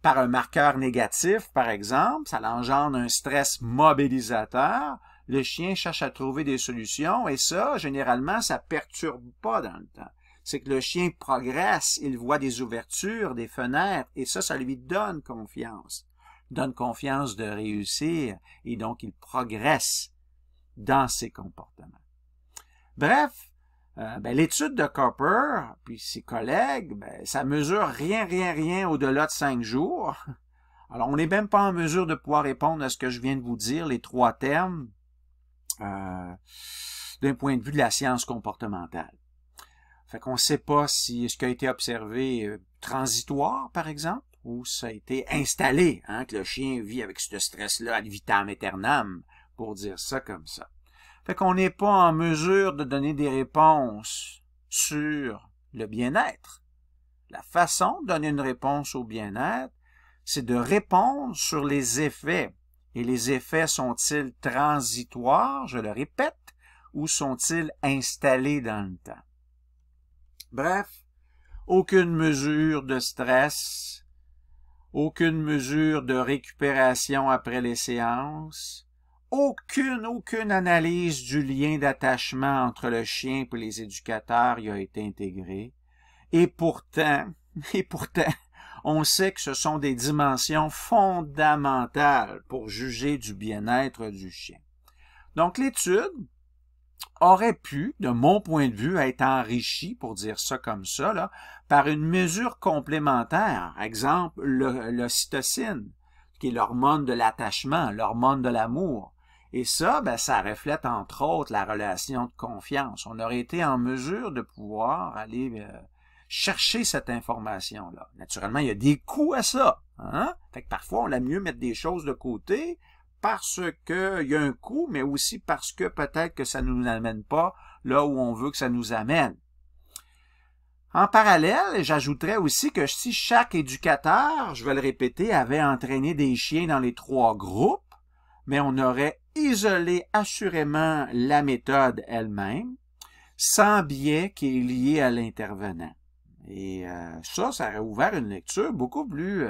par un marqueur négatif, par exemple, ça engendre un stress mobilisateur. Le chien cherche à trouver des solutions et ça, généralement, ça perturbe pas dans le temps. C'est que le chien progresse, il voit des ouvertures, des fenêtres, et ça lui donne confiance. Donne confiance de réussir, et donc il progresse dans ses comportements. Bref, l'étude de Cooper, puis ses collègues, ça mesure rien au-delà de 5 jours. Alors, on n'est même pas en mesure de pouvoir répondre à ce que je viens de vous dire, les 3 termes, d'un point de vue de la science comportementale. Fait qu'on ne sait pas si ce qui a été observé transitoire, par exemple, ou ça a été installé, hein, que le chien vit avec ce stress-là ad vitam aeternam, pour dire ça comme ça. Fait qu'on n'est pas en mesure de donner des réponses sur le bien-être. La façon de donner une réponse au bien-être, c'est de répondre sur les effets. Et les effets sont-ils transitoires, je le répète, ou sont-ils installés dans le temps? Bref, aucune mesure de stress, aucune mesure de récupération après les séances, aucune analyse du lien d'attachement entre le chien et les éducateurs y a été intégrée. Et pourtant, on sait que ce sont des dimensions fondamentales pour juger du bien-être du chien. Donc l'étude aurait pu, de mon point de vue, être enrichi, pour dire ça comme ça, là, par une mesure complémentaire. Exemple, l'ocytocine, qui est l'hormone de l'attachement, l'hormone de l'amour. Et ça, ça reflète entre autres la relation de confiance. On aurait été en mesure de pouvoir aller chercher cette information-là. Naturellement, il y a des coûts à ça. Hein? Fait que parfois, on aime mieux mettre des choses de côté, parce qu'il y a un coût, mais aussi parce que peut-être que ça ne nous amène pas là où on veut que ça nous amène. En parallèle, j'ajouterais aussi que si chaque éducateur, je vais le répéter, avait entraîné des chiens dans les 3 groupes, mais on aurait isolé assurément la méthode elle-même, sans biais qui est lié à l'intervenant. Et ça aurait ouvert une lecture beaucoup plus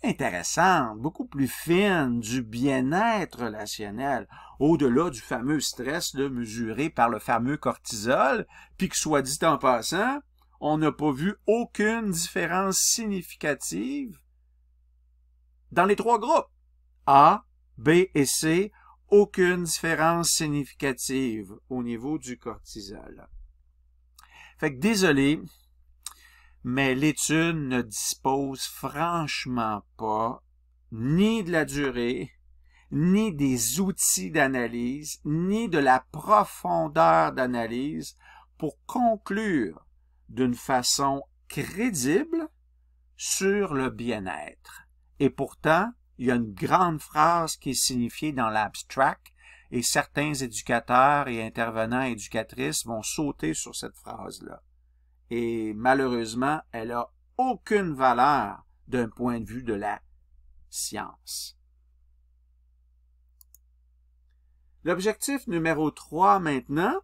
intéressante, beaucoup plus fine du bien-être relationnel, au-delà du fameux stress là, mesuré par le fameux cortisol, puis que soit dit en passant, on n'a pas vu aucune différence significative dans les 3 groupes. A, B et C, aucune différence significative au niveau du cortisol. Fait que désolé, mais l'étude ne dispose franchement pas ni de la durée, ni des outils d'analyse, ni de la profondeur d'analyse pour conclure d'une façon crédible sur le bien-être. Et pourtant, il y a une grande phrase qui est signifiée dans l'abstract et certains éducateurs et intervenants éducatrices vont sauter sur cette phrase-là. Et malheureusement, elle a aucune valeur d'un point de vue de la science. L'objectif numéro 3 maintenant,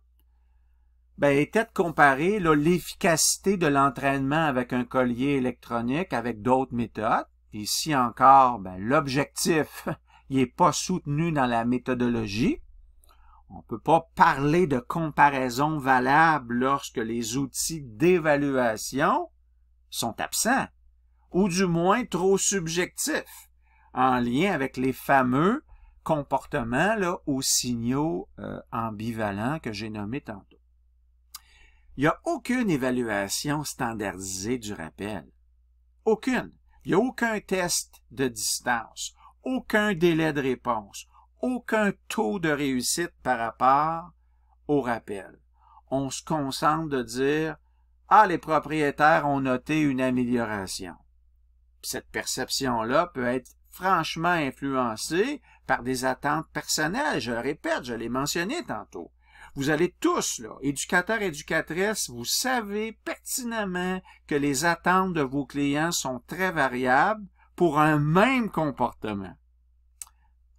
était de comparer l'efficacité de l'entraînement avec un collier électronique avec d'autres méthodes. Ici encore, l'objectif n'est pas soutenu dans la méthodologie. On ne peut pas parler de comparaison valable lorsque les outils d'évaluation sont absents, ou du moins trop subjectifs, en lien avec les fameux comportements aux signaux ambivalents que j'ai nommés tantôt. Il n'y a aucune évaluation standardisée du rappel. Aucune. Il n'y a aucun test de distance, aucun délai de réponse, aucun taux de réussite par rapport au rappel. On se concentre de dire « Ah, les propriétaires ont noté une amélioration ». Cette perception-là peut être franchement influencée par des attentes personnelles. Je le répète, je l'ai mentionné tantôt. Vous allez tous, éducateurs, éducatrices, vous savez pertinemment que les attentes de vos clients sont très variables pour un même comportement.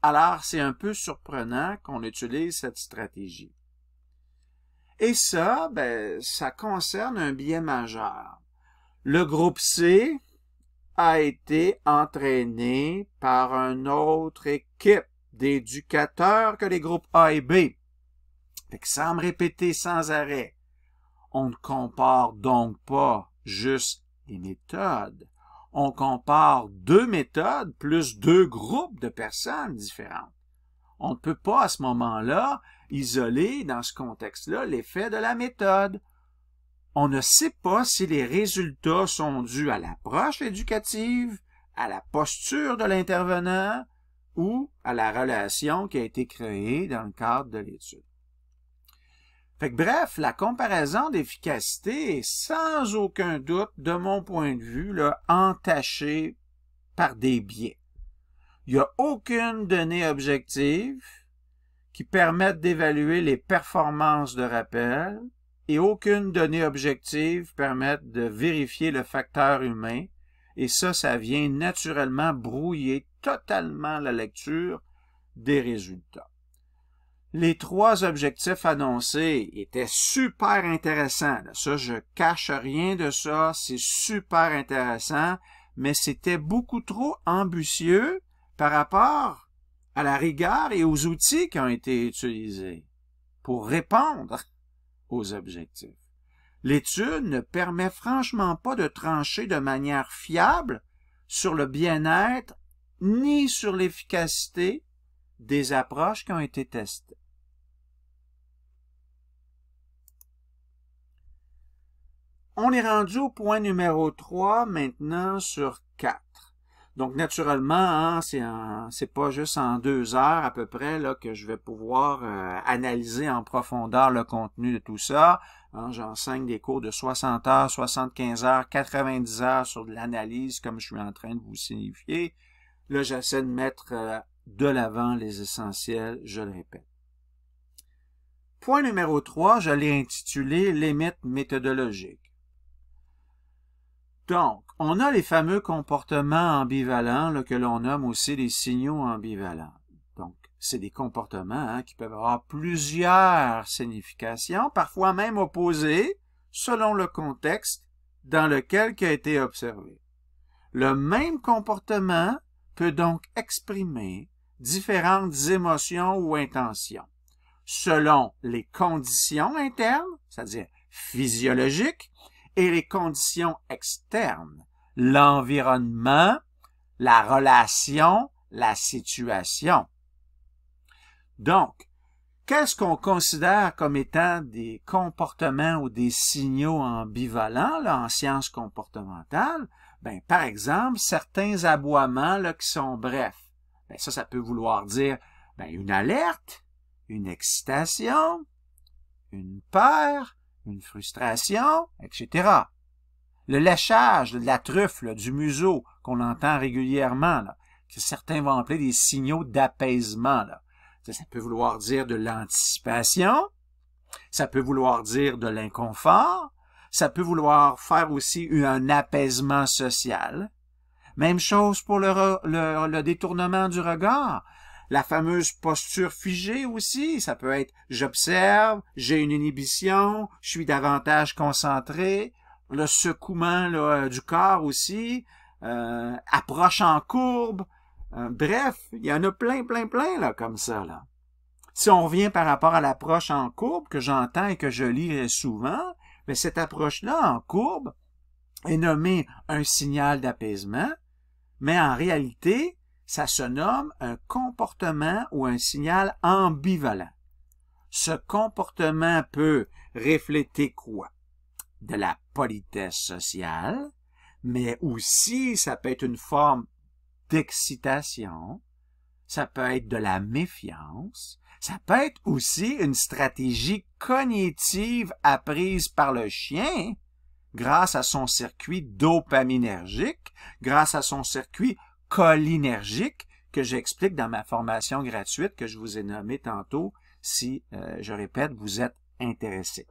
Alors, c'est un peu surprenant qu'on utilise cette stratégie. Et ça, ça concerne un biais majeur. Le groupe C a été entraîné par une autre équipe d'éducateurs que les groupes A et B. Fait que sans me répéter sans arrêt, on ne compare donc pas juste les méthodes. On compare deux méthodes plus deux groupes de personnes différentes. On ne peut pas à ce moment-là isoler dans ce contexte-là l'effet de la méthode. On ne sait pas si les résultats sont dus à l'approche éducative, à la posture de l'intervenant ou à la relation qui a été créée dans le cadre de l'étude. Fait que bref, la comparaison d'efficacité est sans aucun doute, de mon point de vue, entachée par des biais. Il n'y a aucune donnée objective qui permette d'évaluer les performances de rappel et aucune donnée objective permette de vérifier le facteur humain. Et ça vient naturellement brouiller totalement la lecture des résultats. Les trois objectifs annoncés étaient super intéressants. Ça, je cache rien de ça, c'est super intéressant, mais c'était beaucoup trop ambitieux par rapport à la rigueur et aux outils qui ont été utilisés pour répondre aux objectifs. L'étude ne permet franchement pas de trancher de manière fiable sur le bien-être ni sur l'efficacité des approches qui ont été testées. On est rendu au point numéro 3 maintenant sur 4. Donc, naturellement, c'est pas juste en 2 heures à peu près que je vais pouvoir analyser en profondeur le contenu de tout ça. J'enseigne des cours de 60 heures, 75 heures, 90 heures sur de l'analyse, comme je suis en train de vous signifier. Là, j'essaie de mettre de l'avant les essentiels, je le répète. Point numéro 3, je l'ai intitulé « Limites méthodologiques ». Donc, on a les fameux comportements ambivalents que l'on nomme aussi les signaux ambivalents. Donc, c'est des comportements qui peuvent avoir plusieurs significations, parfois même opposées, selon le contexte dans lequel il a été observé. Le même comportement peut donc exprimer différentes émotions ou intentions, selon les conditions internes, c'est-à-dire physiologiques, et les conditions externes, l'environnement, la relation, la situation. Donc, qu'est-ce qu'on considère comme étant des comportements ou des signaux ambivalents en sciences comportementales? Par exemple, certains aboiements qui sont brefs. Ça peut vouloir dire une alerte, une excitation, une peur, une frustration, etc. Le léchage de la truffe, là, du museau, qu'on entend régulièrement, là, que certains vont appeler des signaux d'apaisement. Ça peut vouloir dire de l'anticipation, ça peut vouloir dire de l'inconfort, ça peut vouloir faire aussi un apaisement social. Même chose pour le détournement du regard. La fameuse posture figée aussi, ça peut être « j'observe, j'ai une inhibition, je suis davantage concentré », le secouement là, du corps aussi, approche en courbe, bref, il y en a plein là, comme ça. Là. Si on revient par rapport à l'approche en courbe que j'entends et que je lis souvent, mais cette approche-là en courbe est nommée un signal d'apaisement, mais en réalité, ça se nomme un comportement ou un signal ambivalent. Ce comportement peut refléter quoi? De la politesse sociale, mais aussi ça peut être une forme d'excitation, ça peut être de la méfiance, ça peut être aussi une stratégie cognitive apprise par le chien grâce à son circuit dopaminergique, grâce à son circuit cholinergique que j'explique dans ma formation gratuite que je vous ai nommée tantôt si, je répète, vous êtes intéressé.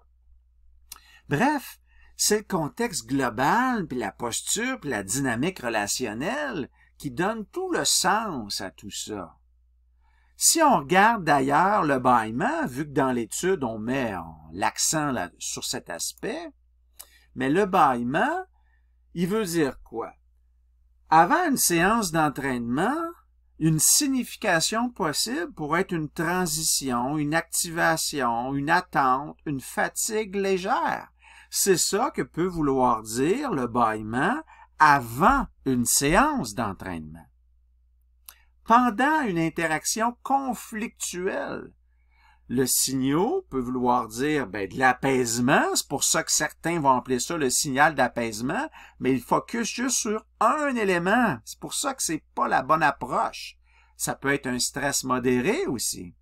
Bref, c'est le contexte global, puis la posture, puis la dynamique relationnelle qui donne tout le sens à tout ça. Si on regarde d'ailleurs le bâillement, vu que dans l'étude on met l'accent sur cet aspect, mais le bâillement, il veut dire quoi? Avant une séance d'entraînement, une signification possible pourrait être une transition, une activation, une attente, une fatigue légère. C'est ça que peut vouloir dire le bâillement avant une séance d'entraînement. Pendant une interaction conflictuelle, le signal peut vouloir dire de l'apaisement, c'est pour ça que certains vont appeler ça le signal d'apaisement, mais il focus juste sur un élément. C'est pour ça que c'est pas la bonne approche. Ça peut être un stress modéré aussi.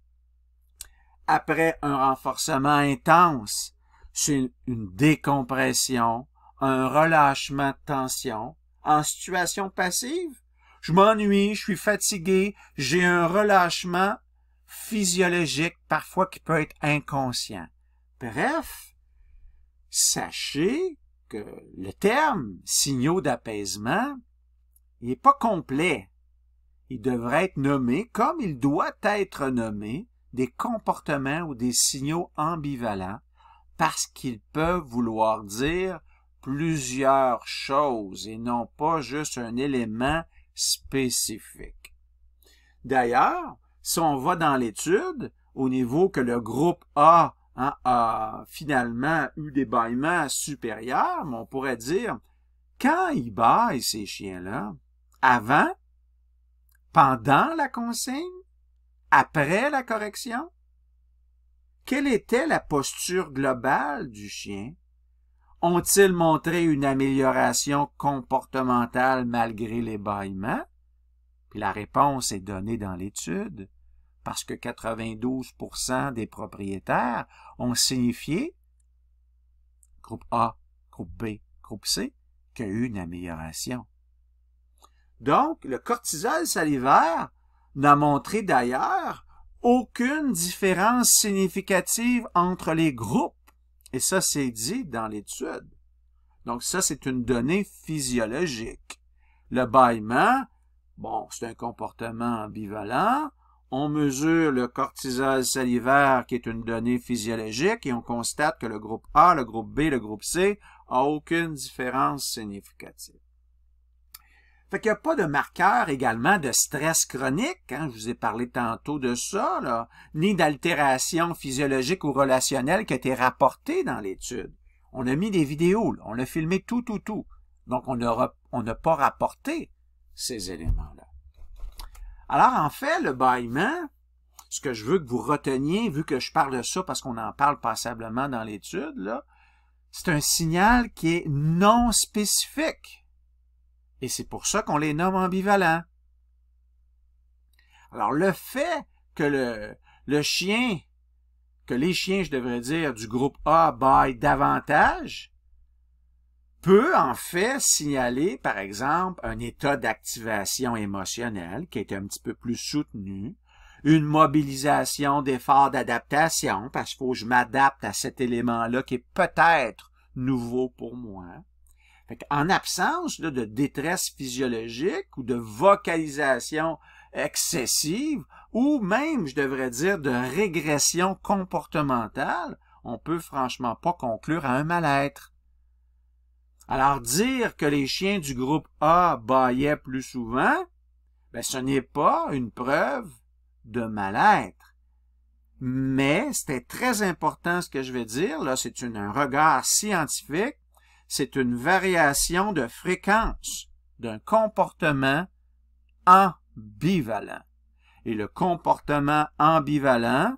Après un renforcement intense, c'est une décompression, un relâchement de tension. En situation passive, je m'ennuie, je suis fatigué, j'ai un relâchement physiologique, parfois qui peut être inconscient. Bref, sachez que le terme signaux d'apaisement, il n'est pas complet. Il devrait être nommé, comme il doit être nommé, des comportements ou des signaux ambivalents, parce qu'ils peuvent vouloir dire plusieurs choses et non pas juste un élément spécifique. D'ailleurs, si on va dans l'étude, au niveau que le groupe A a finalement eu des bâillements supérieurs, mais on pourrait dire, quand ils bâillent ces chiens-là, avant, pendant la consigne, après la correction, quelle était la posture globale du chien? Ont-ils montré une amélioration comportementale malgré les bâillements? Puis la réponse est donnée dans l'étude, parce que 92% des propriétaires ont signifié, groupe A, groupe B, groupe C, qu'il y a eu une amélioration. Donc, le cortisol salivaire n'a montré d'ailleurs aucune différence significative entre les groupes. Et ça, c'est dit dans l'étude. Donc ça, c'est une donnée physiologique. Le bâillement, bon, c'est un comportement ambivalent. On mesure le cortisol salivaire qui est une donnée physiologique et on constate que le groupe A, le groupe B, le groupe C a aucune différence significative. Fait qu'il n'y a pas de marqueur également de stress chronique, hein, je vous ai parlé tantôt de ça, là, ni d'altération physiologique ou relationnelle qui a été rapportée dans l'étude. On a mis des vidéos, là, on a filmé tout. Donc, on n'a pas rapporté ces éléments-là. Alors, en fait, le bâillement, ce que je veux que vous reteniez, vu que je parle de ça parce qu'on en parle passablement dans l'étude, là, c'est un signal qui est non spécifique. Et c'est pour ça qu'on les nomme ambivalents. Alors, le fait que le chien que les chiens, je devrais dire, du groupe A bâillent davantage, peut en fait signaler, par exemple, un état d'activation émotionnelle qui est un petit peu plus soutenu, une mobilisation d'efforts d'adaptation, parce qu'il faut que je m'adapte à cet élément-là qui est peut-être nouveau pour moi. En absence là, de détresse physiologique ou de vocalisation excessive, ou même, je devrais dire, de régression comportementale, on peut franchement pas conclure à un mal-être. Alors, dire que les chiens du groupe A bâillaient plus souvent, ben, ce n'est pas une preuve de mal-être. Mais c'était très important ce que je vais dire, là, c'est un regard scientifique, c'est une variation de fréquence d'un comportement ambivalent. Et le comportement ambivalent,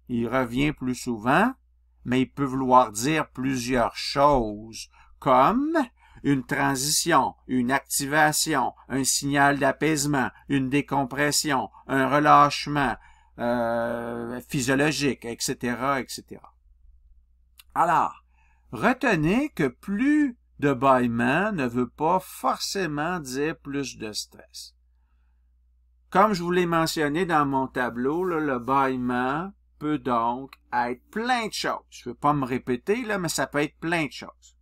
il revient plus souvent, mais il peut vouloir dire plusieurs choses, comme une transition, une activation, un signal d'apaisement, une décompression, un relâchement physiologique, etc., etc. Alors, retenez que plus de bâillement ne veut pas forcément dire plus de stress. Comme je vous l'ai mentionné dans mon tableau, là, le bâillement peut donc être plein de choses. Je ne veux pas me répéter, là, mais ça peut être plein de choses.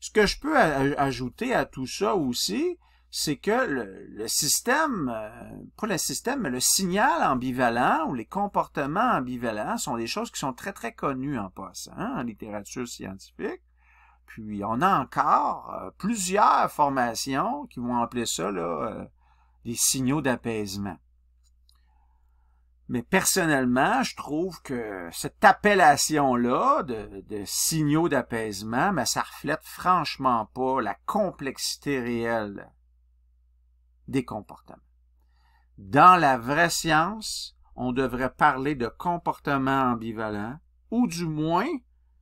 Ce que je peux ajouter à tout ça aussi, c'est que le système, pas le système, mais le signal ambivalent ou les comportements ambivalents sont des choses qui sont très, très connues en passant, en littérature scientifique. Puis, on a encore plusieurs formations qui vont appeler ça là, des signaux d'apaisement. Mais personnellement, je trouve que cette appellation-là de signaux d'apaisement, mais ça reflète franchement pas la complexité réelle des comportements. Dans la vraie science, on devrait parler de comportements ambivalents, ou du moins,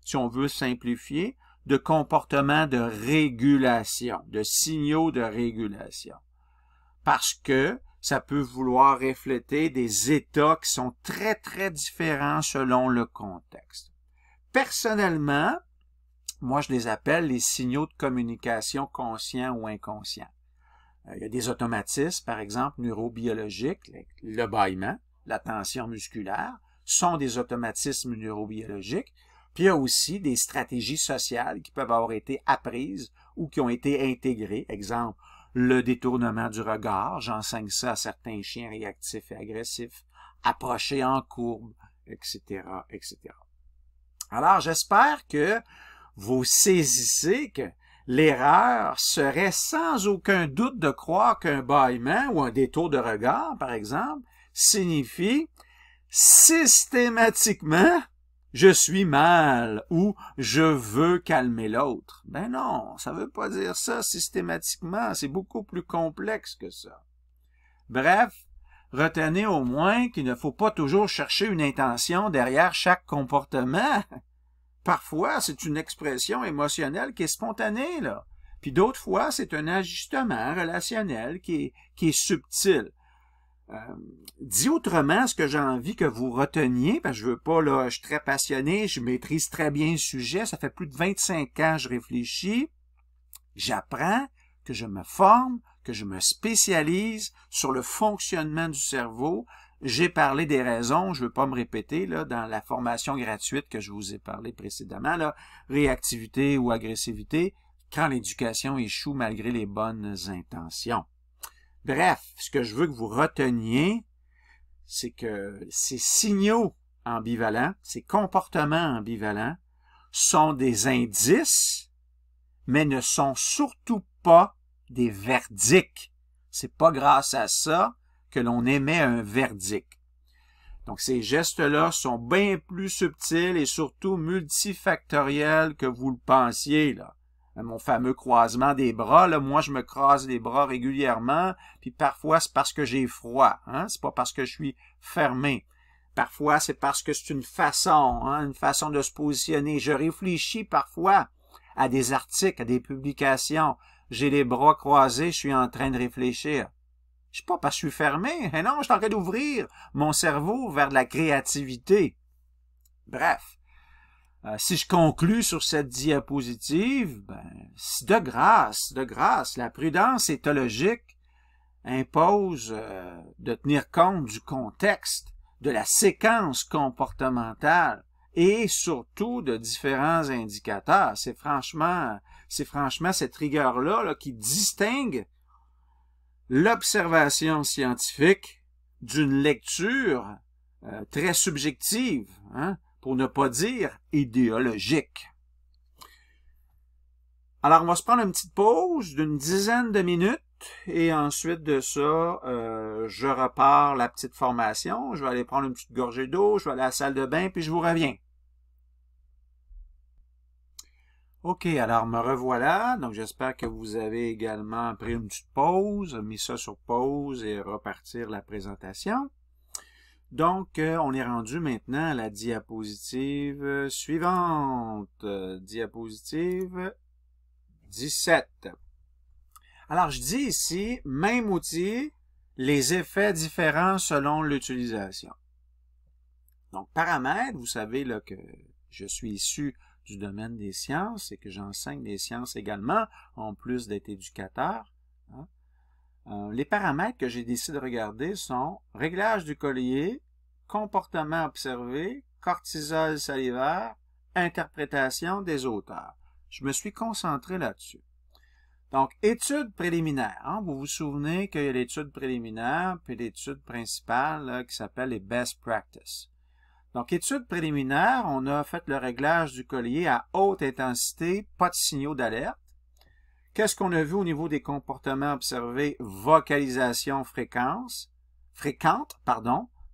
si on veut simplifier, de comportements de régulation, de signaux de régulation. Parce que ça peut vouloir refléter des états qui sont très, très différents selon le contexte. Personnellement, moi, je les appelle les signaux de communication conscients ou inconscients. Il y a des automatismes, par exemple, neurobiologiques, le bâillement, la tension musculaire, sont des automatismes neurobiologiques. Puis il y a aussi des stratégies sociales qui peuvent avoir été apprises ou qui ont été intégrées. Exemple, le détournement du regard, j'enseigne ça à certains chiens réactifs et agressifs, approcher en courbe, etc., etc. Alors, j'espère que vous saisissez que l'erreur serait sans aucun doute de croire qu'un bâillement ou un détour de regard, par exemple, signifie systématiquement je suis mal ou je veux calmer l'autre. Ben non, ça veut pas dire ça systématiquement, c'est beaucoup plus complexe que ça. Bref, retenez au moins qu'il ne faut pas toujours chercher une intention derrière chaque comportement. Parfois, c'est une expression émotionnelle qui est spontanée, là. Puis d'autres fois, c'est un ajustement relationnel qui est subtil. Dit autrement, ce que j'ai envie que vous reteniez, parce que je veux pas, là, je suis très passionné, je maîtrise très bien le sujet, ça fait plus de 25 ans que je réfléchis, j'apprends, que je me forme, que je me spécialise sur le fonctionnement du cerveau. J'ai parlé des raisons, je veux pas me répéter, là, dans la formation gratuite que je vous ai parlé précédemment, là, réactivité ou agressivité, quand l'éducation échoue malgré les bonnes intentions. Bref, ce que je veux que vous reteniez, c'est que ces signaux ambivalents, ces comportements ambivalents, sont des indices, mais ne sont surtout pas des verdicts. C'est pas grâce à ça que l'on émet un verdict. Donc, ces gestes-là sont bien plus subtils et surtout multifactoriels que vous le pensiez, là. Mon fameux croisement des bras, là, moi je me croise les bras régulièrement, puis parfois c'est parce que j'ai froid, hein, c'est pas parce que je suis fermé. Parfois c'est parce que c'est une façon de se positionner. Je réfléchis parfois à des articles, à des publications. J'ai les bras croisés, je suis en train de réfléchir. Je suis pas parce que je suis fermé. Eh non, je suis en train d'ouvrir mon cerveau vers de la créativité. Bref, si je conclus sur cette diapositive, de grâce, la prudence éthologique impose de tenir compte du contexte, de la séquence comportementale et surtout de différents indicateurs. C'est franchement cette rigueur-là qui distingue l'observation scientifique d'une lecture très subjective, hein, pour ne pas dire idéologique. Alors, on va se prendre une petite pause d'une dizaine de minutes et ensuite de ça, je repars la petite formation. Je vais aller prendre une petite gorgée d'eau, je vais aller à la salle de bain, puis je vous reviens. OK, alors me revoilà. Donc, j'espère que vous avez également pris une petite pause, mis ça sur pause et repartir la présentation. Donc, on est rendu maintenant à la diapositive suivante. Diapositive 17. Alors, je dis ici, même outil, les effets différents selon l'utilisation. Donc, paramètres, vous savez là, que je suis issu du domaine des sciences et que j'enseigne des sciences également, en plus d'être éducateur. Hein. Les paramètres que j'ai décidé de regarder sont réglage du collier, comportement observé, cortisol salivaire, interprétation des auteurs. Je me suis concentré là-dessus. Donc, étude préliminaire. Hein? Vous vous souvenez qu'il y a l'étude préliminaire puis l'étude principale là, qui s'appelle les best practices. Donc, étude préliminaire, on a fait le réglage du collier à haute intensité, pas de signaux d'alerte. Qu'est-ce qu'on a vu au niveau des comportements observés? Vocalisation fréquente,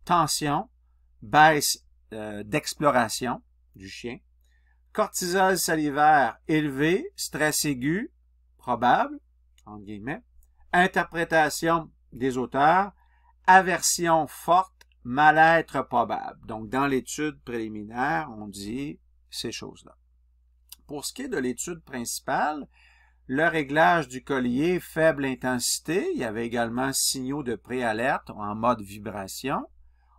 tension, baisse d'exploration du chien, cortisol salivaire élevé, stress aigu, probable, entre guillemets, interprétation des auteurs, aversion forte, mal-être probable. Donc, dans l'étude préliminaire, on dit ces choses-là. Pour ce qui est de l'étude principale, le réglage du collier, faible intensité, il y avait également signaux de préalerte en mode vibration.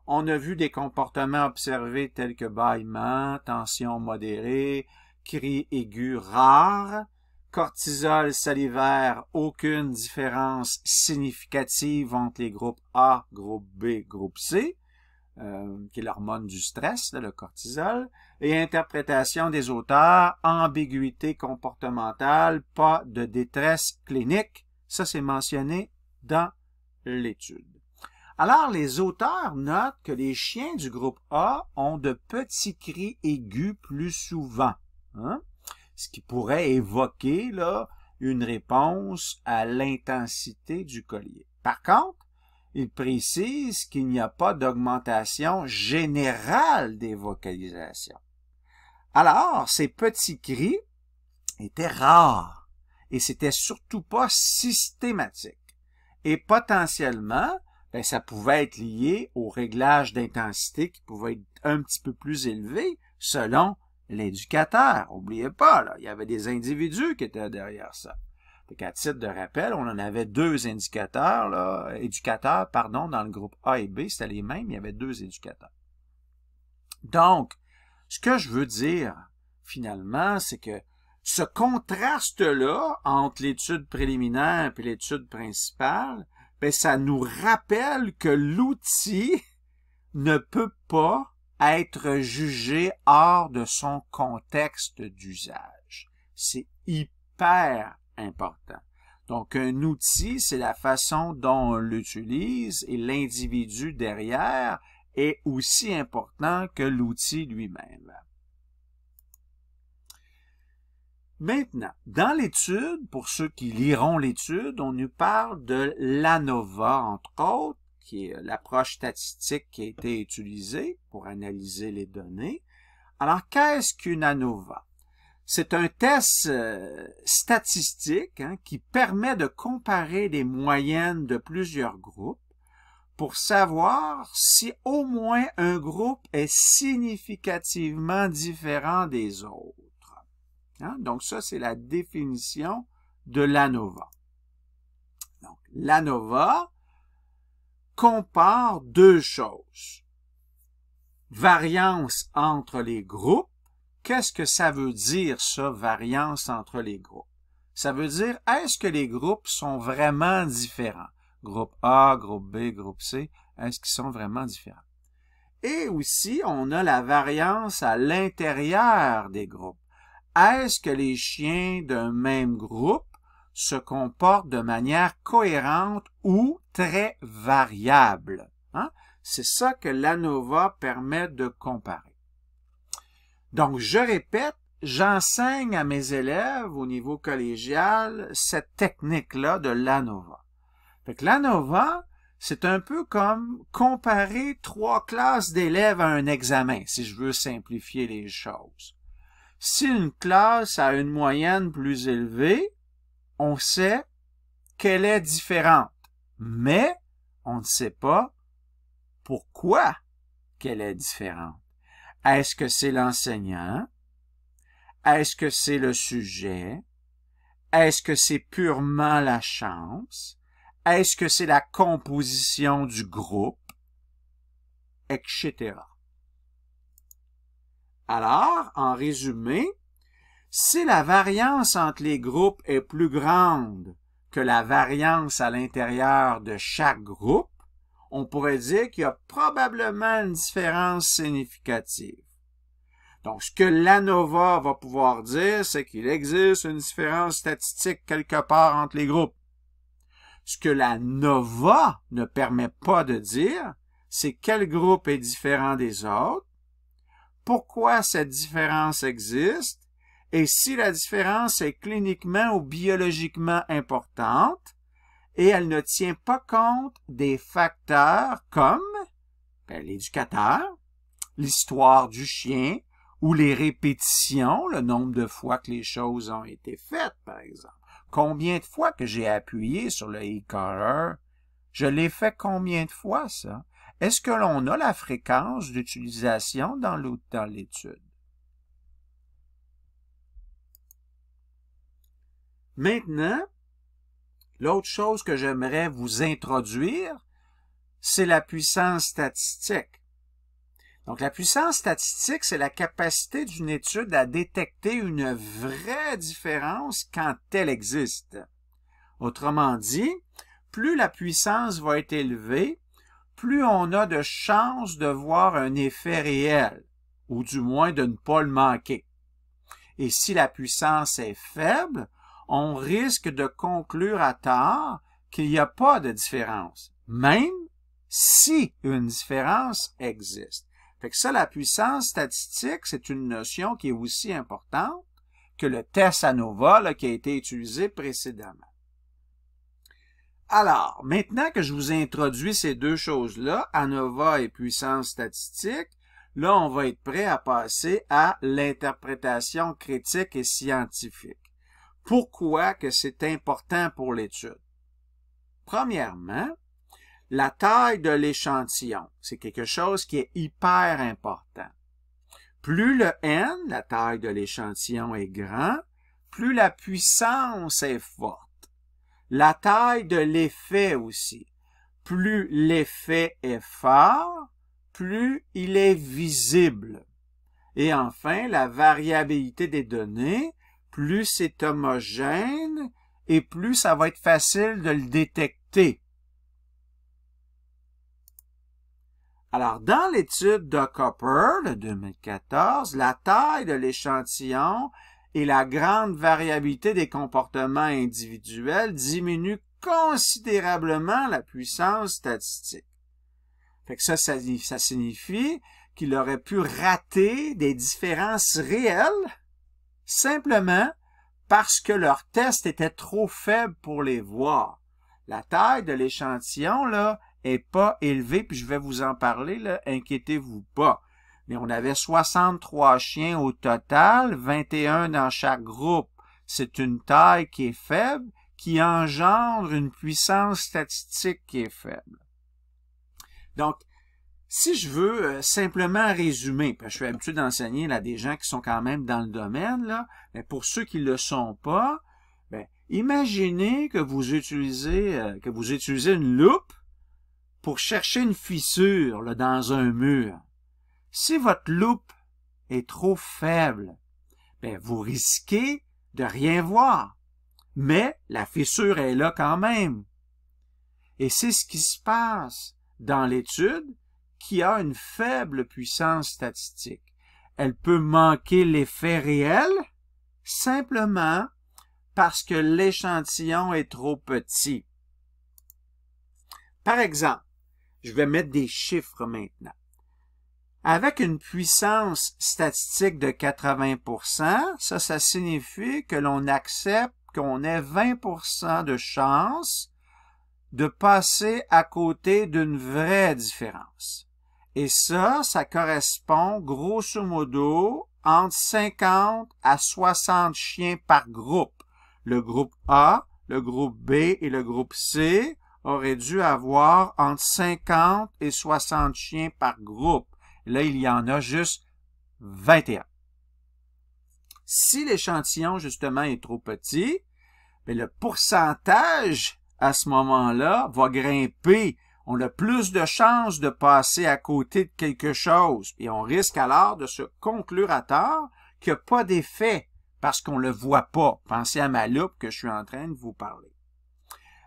On a vu des comportements observés tels que bâillement, tension modérée, cris aigus rares, cortisol salivaire, aucune différence significative entre les groupes A, groupe B, groupe C, qui est l'hormone du stress, là, le cortisol, et interprétation des auteurs, ambiguïté comportementale, pas de détresse clinique. Ça, c'est mentionné dans l'étude. Alors, les auteurs notent que les chiens du groupe A ont de petits cris aigus plus souvent, hein? Ce qui pourrait évoquer là, une réponse à l'intensité du collier. Par contre, il précise qu'il n'y a pas d'augmentation générale des vocalisations. Alors, ces petits cris étaient rares et c'était surtout pas systématique. Et potentiellement, ça pouvait être lié au réglage d'intensité qui pouvait être un petit peu plus élevé selon l'éducateur. N'oubliez pas, là, il y avait des individus qui étaient derrière ça. À titre de rappel, on en avait deux éducateurs dans le groupe A et B, c'était les mêmes, il y avait deux éducateurs. Donc, ce que je veux dire, finalement, c'est que ce contraste-là entre l'étude préliminaire et l'étude principale, ça nous rappelle que l'outil ne peut pas être jugé hors de son contexte d'usage. C'est hyper important. Donc, un outil, c'est la façon dont on l'utilise et l'individu derrière est aussi important que l'outil lui-même. Maintenant, dans l'étude, pour ceux qui liront l'étude, on nous parle de l'ANOVA, entre autres, qui est l'approche statistique qui a été utilisée pour analyser les données. Alors, qu'est-ce qu'une ANOVA? C'est un test statistique qui permet de comparer les moyennes de plusieurs groupes pour savoir si au moins un groupe est significativement différent des autres. Donc ça, c'est la définition de l'ANOVA. Donc l'ANOVA, compare deux choses. Variance entre les groupes. Qu'est-ce que ça veut dire, ça, variance entre les groupes? Ça veut dire, est-ce que les groupes sont vraiment différents? Groupe A, groupe B, groupe C, est-ce qu'ils sont vraiment différents? Et aussi, on a la variance à l'intérieur des groupes. Est-ce que les chiens d'un même groupe se comportent de manière cohérente ou très variable? Hein? C'est ça que l'ANOVA permet de comparer. Donc, je répète, j'enseigne à mes élèves au niveau collégial cette technique-là de l'ANOVA. Fait que l'ANOVA, c'est un peu comme comparer 3 classes d'élèves à un examen, si je veux simplifier les choses. Si une classe a une moyenne plus élevée, on sait qu'elle est différente, mais on ne sait pas pourquoi qu'elle est différente. Est-ce que c'est l'enseignant? Est-ce que c'est le sujet? Est-ce que c'est purement la chance? Est-ce que c'est la composition du groupe? Etc. Alors, en résumé, si la variance entre les groupes est plus grande que la variance à l'intérieur de chaque groupe, on pourrait dire qu'il y a probablement une différence significative. Donc, ce que l'ANOVA va pouvoir dire, c'est qu'il existe une différence statistique quelque part entre les groupes. Ce que la NOVA ne permet pas de dire, c'est quel groupe est différent des autres, pourquoi cette différence existe, et si la différence est cliniquement ou biologiquement importante, et elle ne tient pas compte des facteurs comme l'éducateur, l'histoire du chien, ou les répétitions, le nombre de fois que les choses ont été faites, par exemple. Combien de fois que j'ai appuyé sur le e-caller? Je l'ai fait combien de fois, ça? Est-ce que l'on a la fréquence d'utilisation dans l'étude? Maintenant, l'autre chose que j'aimerais vous introduire, c'est la puissance statistique. Donc, la puissance statistique, c'est la capacité d'une étude à détecter une vraie différence quand elle existe. Autrement dit, plus la puissance va être élevée, plus on a de chances de voir un effet réel, ou du moins de ne pas le manquer. Et si la puissance est faible, on risque de conclure à tort qu'il n'y a pas de différence, même si une différence existe. Fait que ça, la puissance statistique, c'est une notion qui est aussi importante que le test ANOVA là, qui a été utilisé précédemment. Alors, maintenant que je vous ai introduit ces deux choses-là, ANOVA et puissance statistique, là, on va être prêt à passer à l'interprétation critique et scientifique. Pourquoi que c'est important pour l'étude? Premièrement, la taille de l'échantillon, c'est quelque chose qui est hyper important. Plus le N, la taille de l'échantillon, est grand, plus la puissance est forte. La taille de l'effet aussi. Plus l'effet est fort, plus il est visible. Et enfin, la variabilité des données, plus c'est homogène et plus ça va être facile de le détecter. Alors, dans l'étude de Cooper de 2014, la taille de l'échantillon et la grande variabilité des comportements individuels diminuent considérablement la puissance statistique. Fait que ça signifie qu'il aurait pu rater des différences réelles simplement parce que leur test était trop faible pour les voir. La taille de l'échantillon, là, est pas élevée, puis je vais vous en parler, là, inquiétez-vous pas. Mais on avait 63 chiens au total, 21 dans chaque groupe. C'est une taille qui est faible, qui engendre une puissance statistique qui est faible. Donc, si je veux simplement résumer, parce que je suis habitué d'enseigner là des gens qui sont quand même dans le domaine, là, mais pour ceux qui ne le sont pas, ben, imaginez que vous utilisez une loupe pour chercher une fissure là, dans un mur, si votre loupe est trop faible, ben, vous risquez de rien voir. Mais la fissure est là quand même. Et c'est ce qui se passe dans l'étude qui a une faible puissance statistique. Elle peut manquer l'effet réel simplement parce que l'échantillon est trop petit. Par exemple, je vais mettre des chiffres maintenant. Avec une puissance statistique de 80%, ça signifie que l'on accepte qu'on ait 20% de chance de passer à côté d'une vraie différence. Et ça correspond grosso modo entre 50 à 60 chiens par groupe. Le groupe A, le groupe B et le groupe C auraient dû avoir entre 50 et 60 chiens par groupe. Là, il y en a juste 21. Si l'échantillon, justement, est trop petit, bien, le pourcentage, à ce moment-là, va grimper. On a plus de chances de passer à côté de quelque chose. Et on risque alors de se conclure à tort qu'il n'y a pas d'effet parce qu'on ne le voit pas. Pensez à ma loupe que je suis en train de vous parler.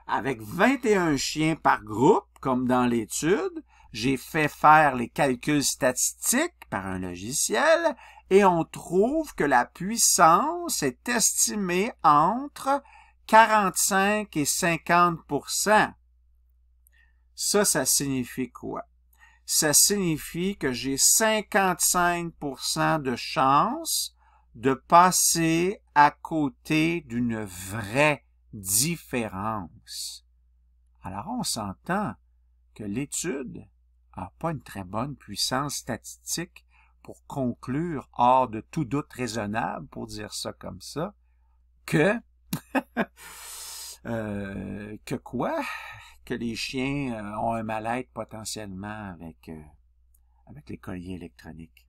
Avec 21 chiens par groupe, comme dans l'étude, j'ai fait faire les calculs statistiques par un logiciel et on trouve que la puissance est estimée entre 45 et 50%. Ça signifie quoi? Ça signifie que j'ai 55% de chance de passer à côté d'une vraie différence. Alors, on s'entend que l'étude n'a pas une très bonne puissance statistique pour conclure hors de tout doute raisonnable, pour dire ça comme ça, que quoi? Que les chiens ont un mal-être potentiellement avec les colliers électroniques.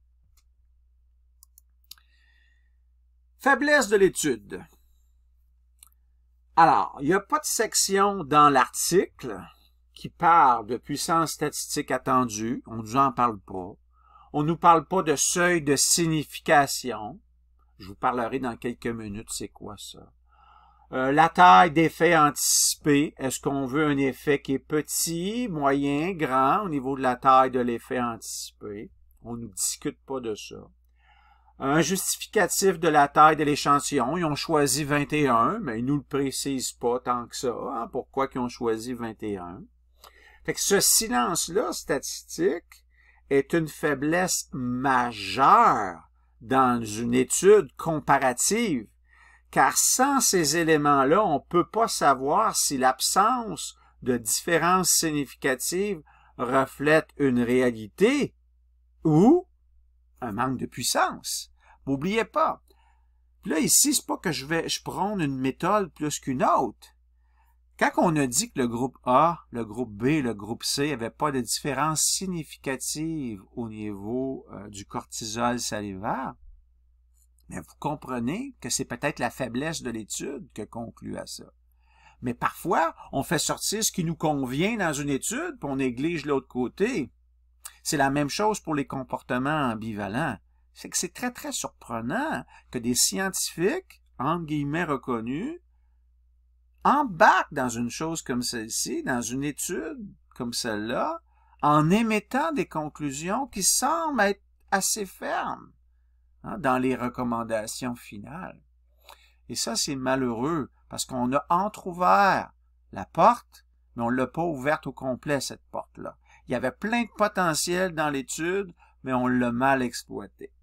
Faiblesse de l'étude. Alors, il n'y a pas de section dans l'article qui parle de puissance statistique attendue. On ne nous en parle pas. On ne nous parle pas de seuil de signification. Je vous parlerai dans quelques minutes c'est quoi ça. La taille d'effet anticipé. Est-ce qu'on veut un effet qui est petit, moyen, grand au niveau de la taille de l'effet anticipé? On ne discute pas de ça. Un justificatif de la taille de l'échantillon. Ils ont choisi 21, mais ils nous le précisent pas tant que ça. Hein, pourquoi ils ont choisi 21? Fait que ce silence-là, statistique, est une faiblesse majeure dans une étude comparative. Car sans ces éléments-là, on ne peut pas savoir si l'absence de différence significative reflète une réalité ou un manque de puissance. N'oubliez pas. Là, ici, c'est pas que je prône une méthode plus qu'une autre. Quand on a dit que le groupe A, le groupe B, le groupe C n'avaient pas de différence significative au niveau du cortisol salivaire, mais vous comprenez que c'est peut-être la faiblesse de l'étude qui conclut à ça. Mais parfois, on fait sortir ce qui nous convient dans une étude, puis on néglige l'autre côté. C'est la même chose pour les comportements ambivalents. C'est que c'est très, très surprenant que des scientifiques, entre guillemets reconnus, embarquent dans une chose comme celle-ci, dans une étude comme celle-là, en émettant des conclusions qui semblent être assez fermes dans les recommandations finales. Et ça, c'est malheureux, parce qu'on a entrouvert la porte, mais on ne l'a pas ouverte au complet, cette porte-là. Il y avait plein de potentiel dans l'étude, mais on l'a mal exploité.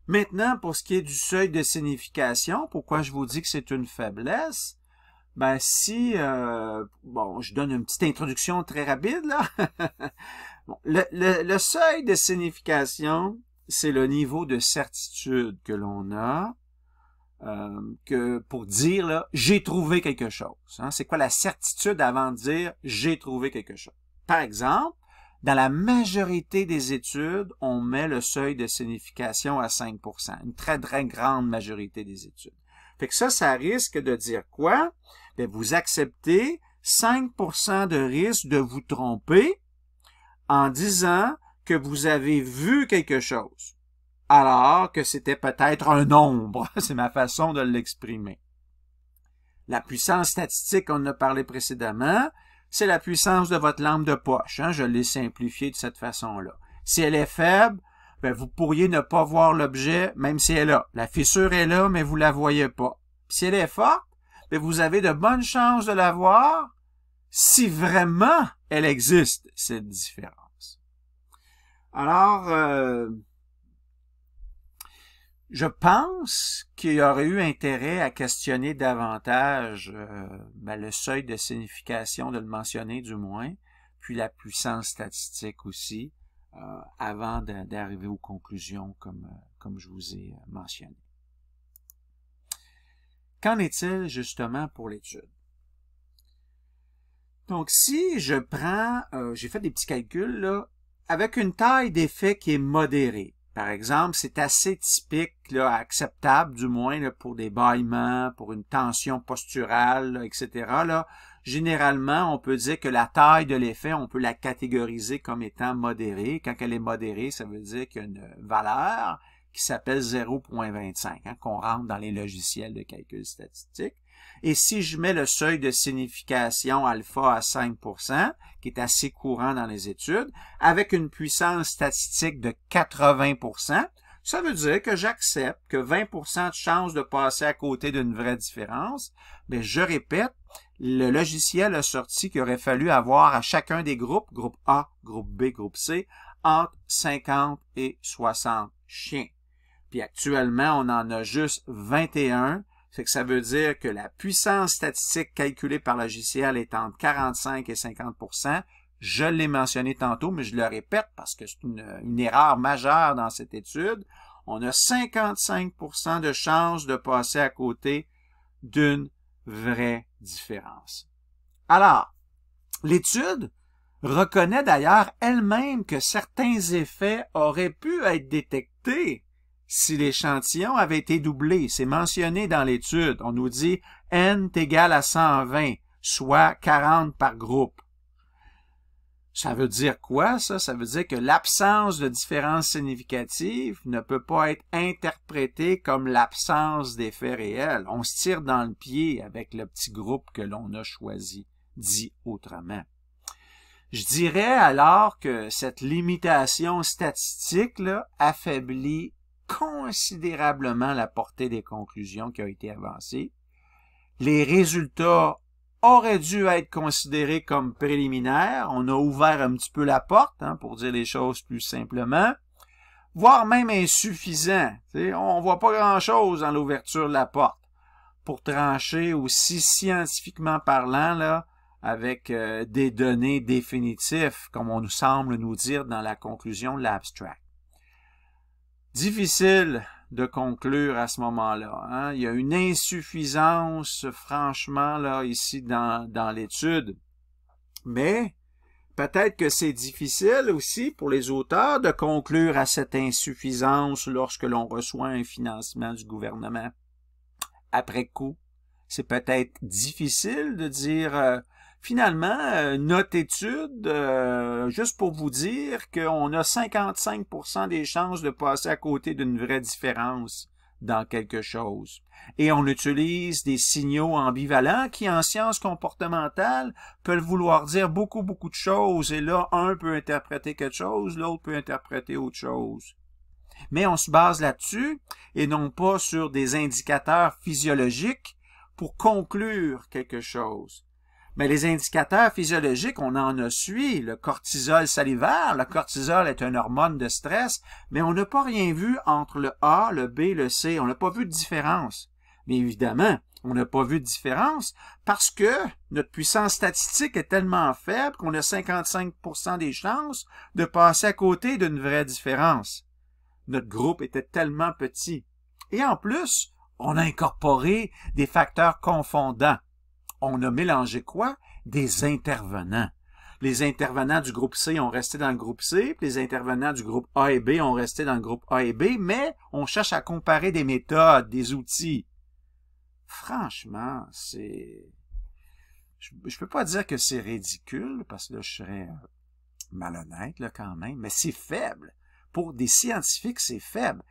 Maintenant, pour ce qui est du seuil de signification, pourquoi je vous dis que c'est une faiblesse? Ben, si, je donne une petite introduction très rapide, là. Bon, le seuil de signification, c'est le niveau de certitude que l'on a, pour dire, là, j'ai trouvé quelque chose. Hein? C'est quoi la certitude avant de dire, j'ai trouvé quelque chose? Par exemple, dans la majorité des études, on met le seuil de signification à 5%. Une très, très grande majorité des études. Fait que ça risque de dire quoi? Bien, vous acceptez 5% de risque de vous tromper en disant que vous avez vu quelque chose, alors que c'était peut-être un nombre. C'est ma façon de l'exprimer. La puissance statistique, on en a parlé précédemment, c'est la puissance de votre lampe de poche. Je l'ai simplifié de cette façon-là. Si elle est faible, ben vous pourriez ne pas voir l'objet, même si elle est là. La fissure est là, mais vous la voyez pas. Si elle est forte, ben vous avez de bonnes chances de la voir si vraiment elle existe, cette différence. Alors, je pense qu'il y aurait eu intérêt à questionner davantage le seuil de signification, de le mentionner du moins, puis la puissance statistique aussi, avant d'arriver aux conclusions comme je vous ai mentionné. Qu'en est-il justement pour l'étude? Donc, si je prends, j'ai fait des petits calculs, là, avec une taille d'effet qui est modérée. Par exemple, c'est assez typique, là, acceptable du moins là, pour des bâillements, pour une tension posturale, là, etc. Là, généralement, on peut dire que la taille de l'effet, on peut la catégoriser comme étant modérée. Quand elle est modérée, ça veut dire qu'il y a une valeur qui s'appelle 0,25, qu'on rentre dans les logiciels de calcul statistique. Et si je mets le seuil de signification alpha à 5%, qui est assez courant dans les études, avec une puissance statistique de 80%, ça veut dire que j'accepte que 20% de chance de passer à côté d'une vraie différence. Mais je répète, le logiciel a sorti qu'il aurait fallu avoir à chacun des groupes, groupe A, groupe B, groupe C, entre 50 et 60 chiens. Puis actuellement, on en a juste 21. C'est que ça veut dire que la puissance statistique calculée par le logiciel est entre 45 et 50%. Je l'ai mentionné tantôt, mais je le répète parce que c'est une erreur majeure dans cette étude. On a 55% de chances de passer à côté d'une vraie différence. Alors, l'étude reconnaît d'ailleurs elle-même que certains effets auraient pu être détectés si l'échantillon avait été doublé. C'est mentionné dans l'étude. On nous dit N est égal à 120, soit 40 par groupe. Ça veut dire quoi, ça? Ça veut dire que l'absence de différence significative ne peut pas être interprétée comme l'absence d'effet réel. On se tire dans le pied avec le petit groupe que l'on a choisi, dit autrement. Je dirais alors que cette limitation statistique là, affaiblit considérablement la portée des conclusions qui ont été avancées. Les résultats auraient dû être considérés comme préliminaires. On a ouvert un petit peu la porte, pour dire les choses plus simplement, voire même insuffisant. On voit pas grand-chose dans l'ouverture de la porte pour trancher aussi scientifiquement parlant là, avec des données définitives, comme on nous semble nous dire dans la conclusion de l'abstract. Difficile de conclure à ce moment-là. Il y a une insuffisance, franchement, là, ici dans l'étude. Mais peut-être que c'est difficile aussi pour les auteurs de conclure à cette insuffisance lorsque l'on reçoit un financement du gouvernement. Après coup, c'est peut-être difficile de dire finalement, notre étude, juste pour vous dire qu'on a 55% des chances de passer à côté d'une vraie différence dans quelque chose. Et on utilise des signaux ambivalents qui, en sciences comportementales, peuvent vouloir dire beaucoup de choses. Et là, un peut interpréter quelque chose, l'autre peut interpréter autre chose. Mais on se base là-dessus et non pas sur des indicateurs physiologiques pour conclure quelque chose. Mais les indicateurs physiologiques, on en a suivi, le cortisol salivaire. Le cortisol est une hormone de stress, mais on n'a pas rien vu entre le A, le B, le C. On n'a pas vu de différence. Mais évidemment, on n'a pas vu de différence parce que notre puissance statistique est tellement faible qu'on a 55% des chances de passer à côté d'une vraie différence. Notre groupe était tellement petit. Et en plus, on a incorporé des facteurs confondants. On a mélangé quoi? Des intervenants. Les intervenants du groupe C ont resté dans le groupe C, puis les intervenants du groupe A et B ont resté dans le groupe A et B, mais on cherche à comparer des méthodes, des outils. Franchement, je peux pas dire que c'est ridicule, parce que là, je serais malhonnête, là, quand même, mais c'est faible. Pour des scientifiques, c'est faible.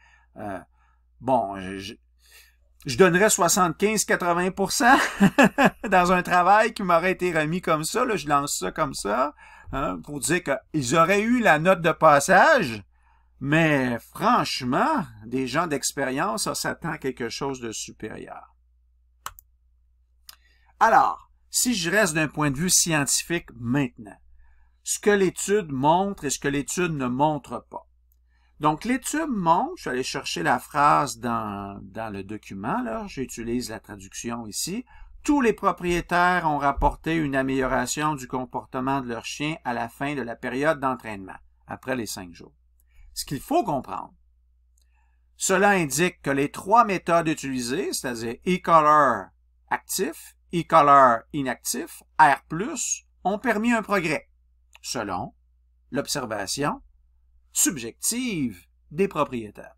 Bon, je donnerais 75-80% dans un travail qui m'aurait été remis comme ça, là, je lance ça comme ça, hein, pour dire qu'ils auraient eu la note de passage, mais franchement, des gens d'expérience, ça s'attend à quelque chose de supérieur. Alors, si je reste d'un point de vue scientifique maintenant, ce que l'étude montre et ce que l'étude ne montre pas. Donc, l'étude montre, je suis allé chercher la phrase dans le document, là, j'utilise la traduction ici, tous les propriétaires ont rapporté une amélioration du comportement de leur chien à la fin de la période d'entraînement, après les 5 jours. Ce qu'il faut comprendre, cela indique que les 3 méthodes utilisées, c'est-à-dire e-collar actif, e-collar inactif, R+, ont permis un progrès, selon l'observation subjective des propriétaires.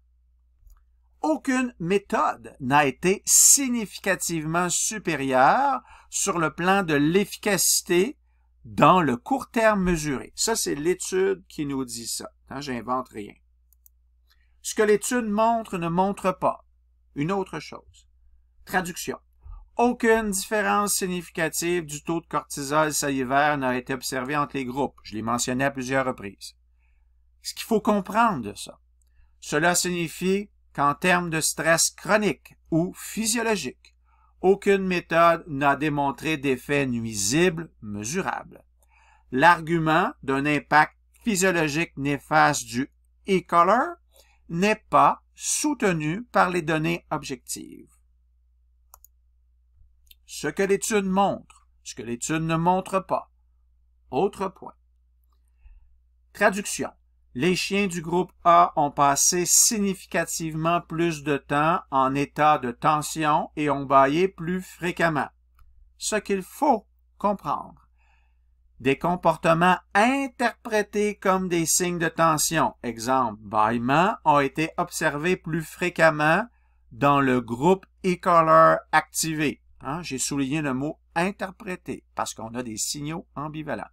Aucune méthode n'a été significativement supérieure sur le plan de l'efficacité dans le court terme mesuré. Ça, c'est l'étude qui nous dit ça. Hein, j'invente rien. Ce que l'étude montre ne montre pas. Une autre chose. Traduction. Aucune différence significative du taux de cortisol salivaire n'a été observée entre les groupes. Je l'ai mentionné à plusieurs reprises. Ce qu'il faut comprendre de ça, cela signifie qu'en termes de stress chronique ou physiologique, aucune méthode n'a démontré d'effet nuisible mesurable. L'argument d'un impact physiologique néfaste du e-collar n'est pas soutenu par les données objectives. Ce que l'étude montre, ce que l'étude ne montre pas. Autre point. Traduction. Les chiens du groupe A ont passé significativement plus de temps en état de tension et ont bâillé plus fréquemment. Ce qu'il faut comprendre. Des comportements interprétés comme des signes de tension, exemple bâillement, ont été observés plus fréquemment dans le groupe e-collar activé. Hein, j'ai souligné le mot interprété parce qu'on a des signaux ambivalents.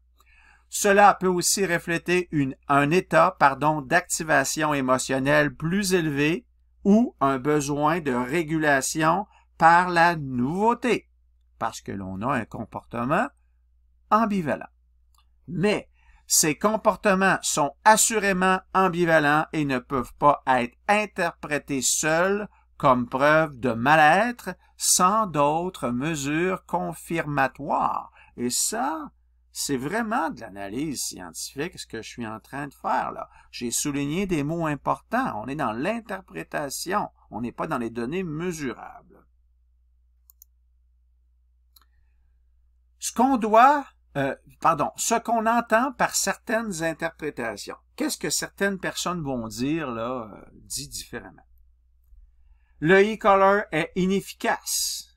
Cela peut aussi refléter un état d'activation émotionnelle plus élevé ou un besoin de régulation par la nouveauté, parce que l'on a un comportement ambivalent. Mais ces comportements sont assurément ambivalents et ne peuvent pas être interprétés seuls comme preuve de mal-être sans d'autres mesures confirmatoires. Et ça, c'est vraiment de l'analyse scientifique, ce que je suis en train de faire là. J'ai souligné des mots importants. On est dans l'interprétation. On n'est pas dans les données mesurables. Ce qu'on entend par certaines interprétations. Qu'est-ce que certaines personnes vont dire là, dit différemment? Le e-collar est inefficace.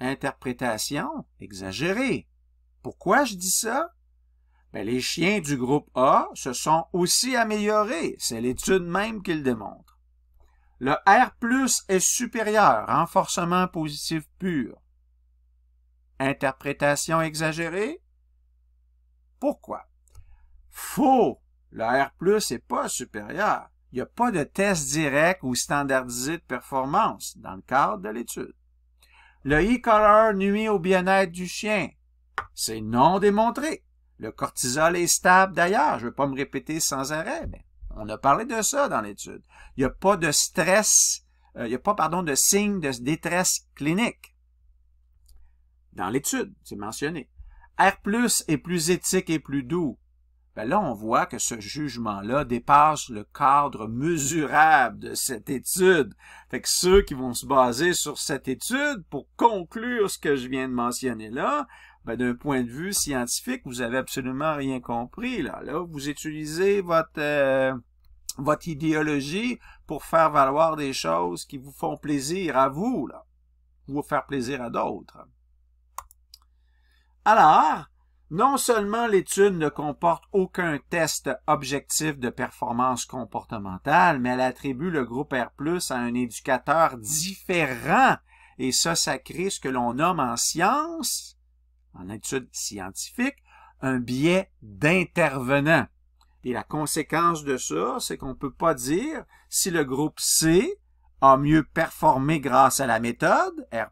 Interprétation exagérée. Pourquoi je dis ça? Ben, les chiens du groupe A se sont aussi améliorés. C'est l'étude même qui le démontre. Le R+ est supérieur, renforcement positif pur. Interprétation exagérée? Pourquoi? Faux! Le R+ n'est pas supérieur. Il n'y a pas de test direct ou standardisé de performance dans le cadre de l'étude. Le e-collar nuit au bien-être du chien. C'est non démontré. Le cortisol est stable d'ailleurs. Je ne vais pas me répéter sans arrêt, mais on a parlé de ça dans l'étude. Il n'y a pas de stress, il n'y a pas, de signe de détresse clinique. Dans l'étude, c'est mentionné. R+ est plus éthique et plus doux. Ben là, on voit que ce jugement-là dépasse le cadre mesurable de cette étude. Fait que ceux qui vont se baser sur cette étude pour conclure ce que je viens de mentionner là, ben d'un point de vue scientifique, vous avez absolument rien compris. Là, vous utilisez votre idéologie pour faire valoir des choses qui vous font plaisir à vous, là, ou faire plaisir à d'autres. Alors, non seulement l'étude ne comporte aucun test objectif de performance comportementale, mais elle attribue le groupe R+ à un éducateur différent. Et ça crée ce que l'on nomme en science en études scientifiques, un biais d'intervenant. Et la conséquence de ça, c'est qu'on ne peut pas dire si le groupe C a mieux performé grâce à la méthode, R+,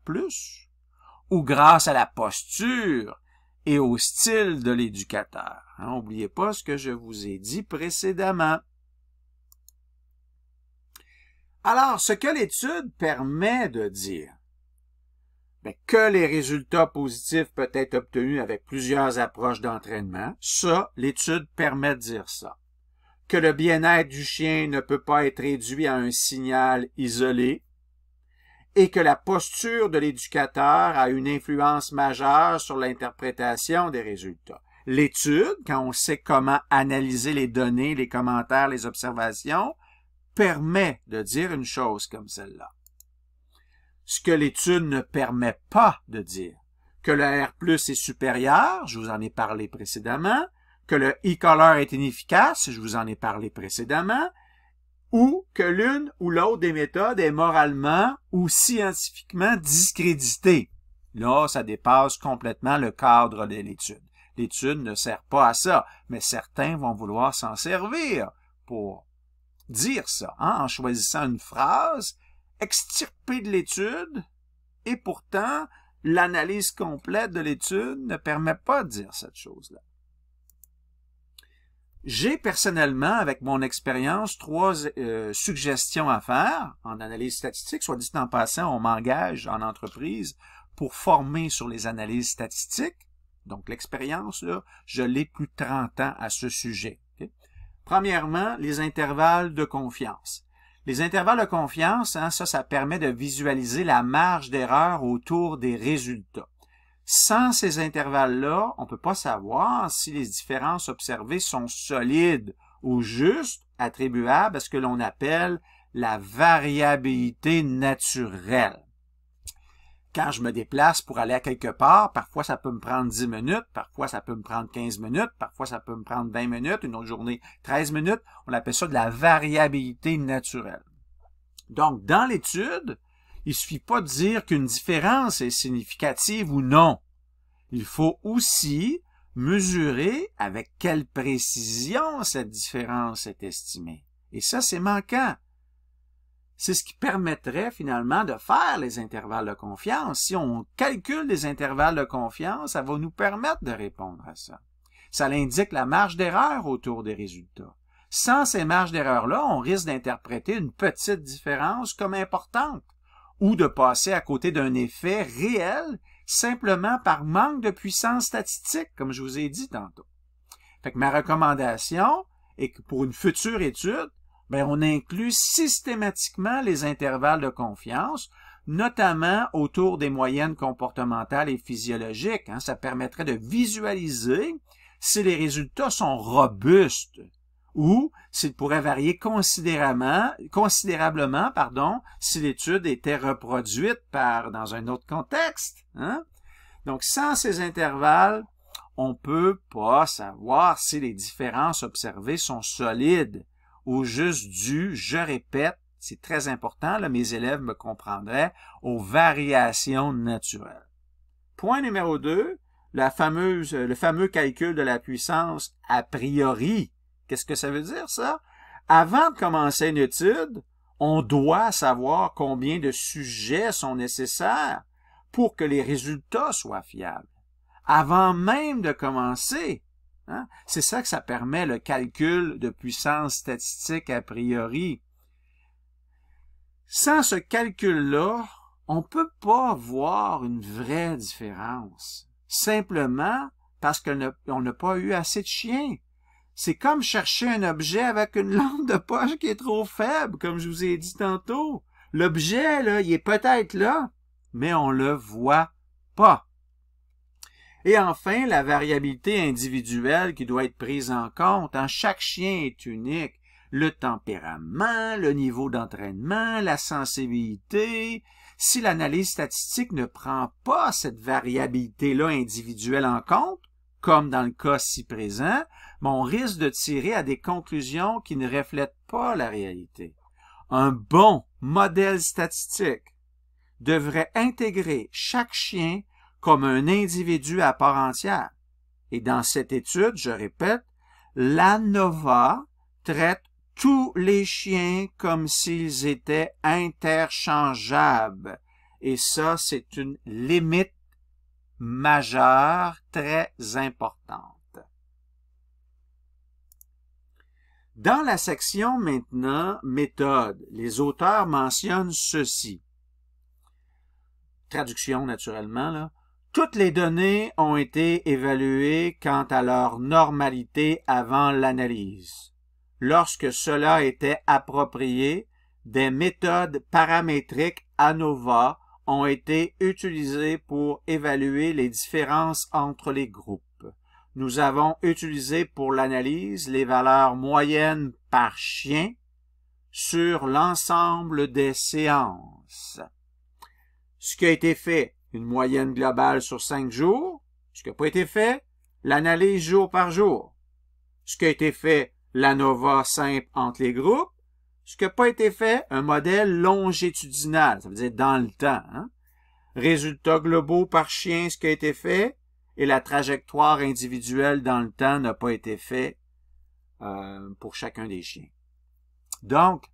ou grâce à la posture et au style de l'éducateur. N'oubliez pas ce que je vous ai dit précédemment. Alors, ce que l'étude permet de dire, que les résultats positifs peuvent être obtenus avec plusieurs approches d'entraînement, ça, l'étude permet de dire ça. Que le bien-être du chien ne peut pas être réduit à un signal isolé, et que la posture de l'éducateur a une influence majeure sur l'interprétation des résultats. L'étude, quand on sait comment analyser les données, les commentaires, les observations, permet de dire une chose comme celle-là. Ce que l'étude ne permet pas de dire, que le R+ est supérieur, je vous en ai parlé précédemment, que le e-collar est inefficace, je vous en ai parlé précédemment, ou que l'une ou l'autre des méthodes est moralement ou scientifiquement discréditée. Là, ça dépasse complètement le cadre de l'étude. L'étude ne sert pas à ça, mais certains vont vouloir s'en servir pour dire ça, en choisissant une phrase extirpée de l'étude, et pourtant, l'analyse complète de l'étude ne permet pas de dire cette chose-là. J'ai personnellement, avec mon expérience, 3 suggestions à faire en analyse statistique. Soit dit en passant, on m'engage en entreprise pour former sur les analyses statistiques. Donc, l'expérience, là, je l'ai plus de 30 ans à ce sujet. Okay? Premièrement, les intervalles de confiance. Les intervalles de confiance, ça permet de visualiser la marge d'erreur autour des résultats. Sans ces intervalles-là, on ne peut pas savoir si les différences observées sont solides ou juste attribuables à ce que l'on appelle la variabilité naturelle. Quand je me déplace pour aller à quelque part, parfois ça peut me prendre 10 minutes, parfois ça peut me prendre 15 minutes, parfois ça peut me prendre 20 minutes, une autre journée 13 minutes. On appelle ça de la variabilité naturelle. Donc, dans l'étude, il ne suffit pas de dire qu'une différence est significative ou non. Il faut aussi mesurer avec quelle précision cette différence est estimée. Et ça, c'est manquant. C'est ce qui permettrait finalement de faire les intervalles de confiance. Si on calcule les intervalles de confiance, ça va nous permettre de répondre à ça. Ça indique la marge d'erreur autour des résultats. Sans ces marges d'erreur-là, on risque d'interpréter une petite différence comme importante ou de passer à côté d'un effet réel simplement par manque de puissance statistique, comme je vous ai dit tantôt. Fait que ma recommandation est que pour une future étude, on inclut systématiquement les intervalles de confiance, notamment autour des moyennes comportementales et physiologiques. Ça permettrait de visualiser si les résultats sont robustes ou s'ils pourraient varier considérablement, si l'étude était reproduite dans un autre contexte. Donc, sans ces intervalles, on ne peut pas savoir si les différences observées sont solides ou juste dues, je répète, c'est très important, là, mes élèves me comprendraient, aux variations naturelles. Point numéro 2, le fameux calcul de la puissance a priori. Qu'est-ce que ça veut dire, ça? Avant de commencer une étude, on doit savoir combien de sujets sont nécessaires pour que les résultats soient fiables. Avant même de commencer, c'est ça que ça permet, le calcul de puissance statistique a priori. Sans ce calcul-là, on ne peut pas voir une vraie différence. Simplement parce qu'on n'a pas eu assez de chiens. C'est comme chercher un objet avec une lampe de poche qui est trop faible, comme je vous ai dit tantôt. L'objet, là, il est peut-être là, mais on le voit pas. Et enfin, la variabilité individuelle qui doit être prise en compte. Chaque chien est unique. Le tempérament, le niveau d'entraînement, la sensibilité. Si l'analyse statistique ne prend pas cette variabilité-là individuelle en compte, comme dans le cas ci présent, on risque de tirer à des conclusions qui ne reflètent pas la réalité. Un bon modèle statistique devrait intégrer chaque chien comme un individu à part entière. Et dans cette étude, je répète, l'ANOVA traite tous les chiens comme s'ils étaient interchangeables. Et ça, c'est une limite majeure très importante. Dans la section maintenant méthode, les auteurs mentionnent ceci. Traduction naturellement, là. Toutes les données ont été évaluées quant à leur normalité avant l'analyse. Lorsque cela était approprié, des méthodes paramétriques ANOVA ont été utilisées pour évaluer les différences entre les groupes. Nous avons utilisé pour l'analyse les valeurs moyennes par chien sur l'ensemble des séances. Ce qui a été fait, une moyenne globale sur 5 jours. Ce qui n'a pas été fait, l'analyse jour par jour. Ce qui a été fait, l'ANOVA simple entre les groupes. Ce qui n'a pas été fait, un modèle longitudinal, ça veut dire dans le temps. Hein? Résultats globaux par chien, ce qui a été fait, et la trajectoire individuelle dans le temps n'a pas été fait pour chacun des chiens. Donc,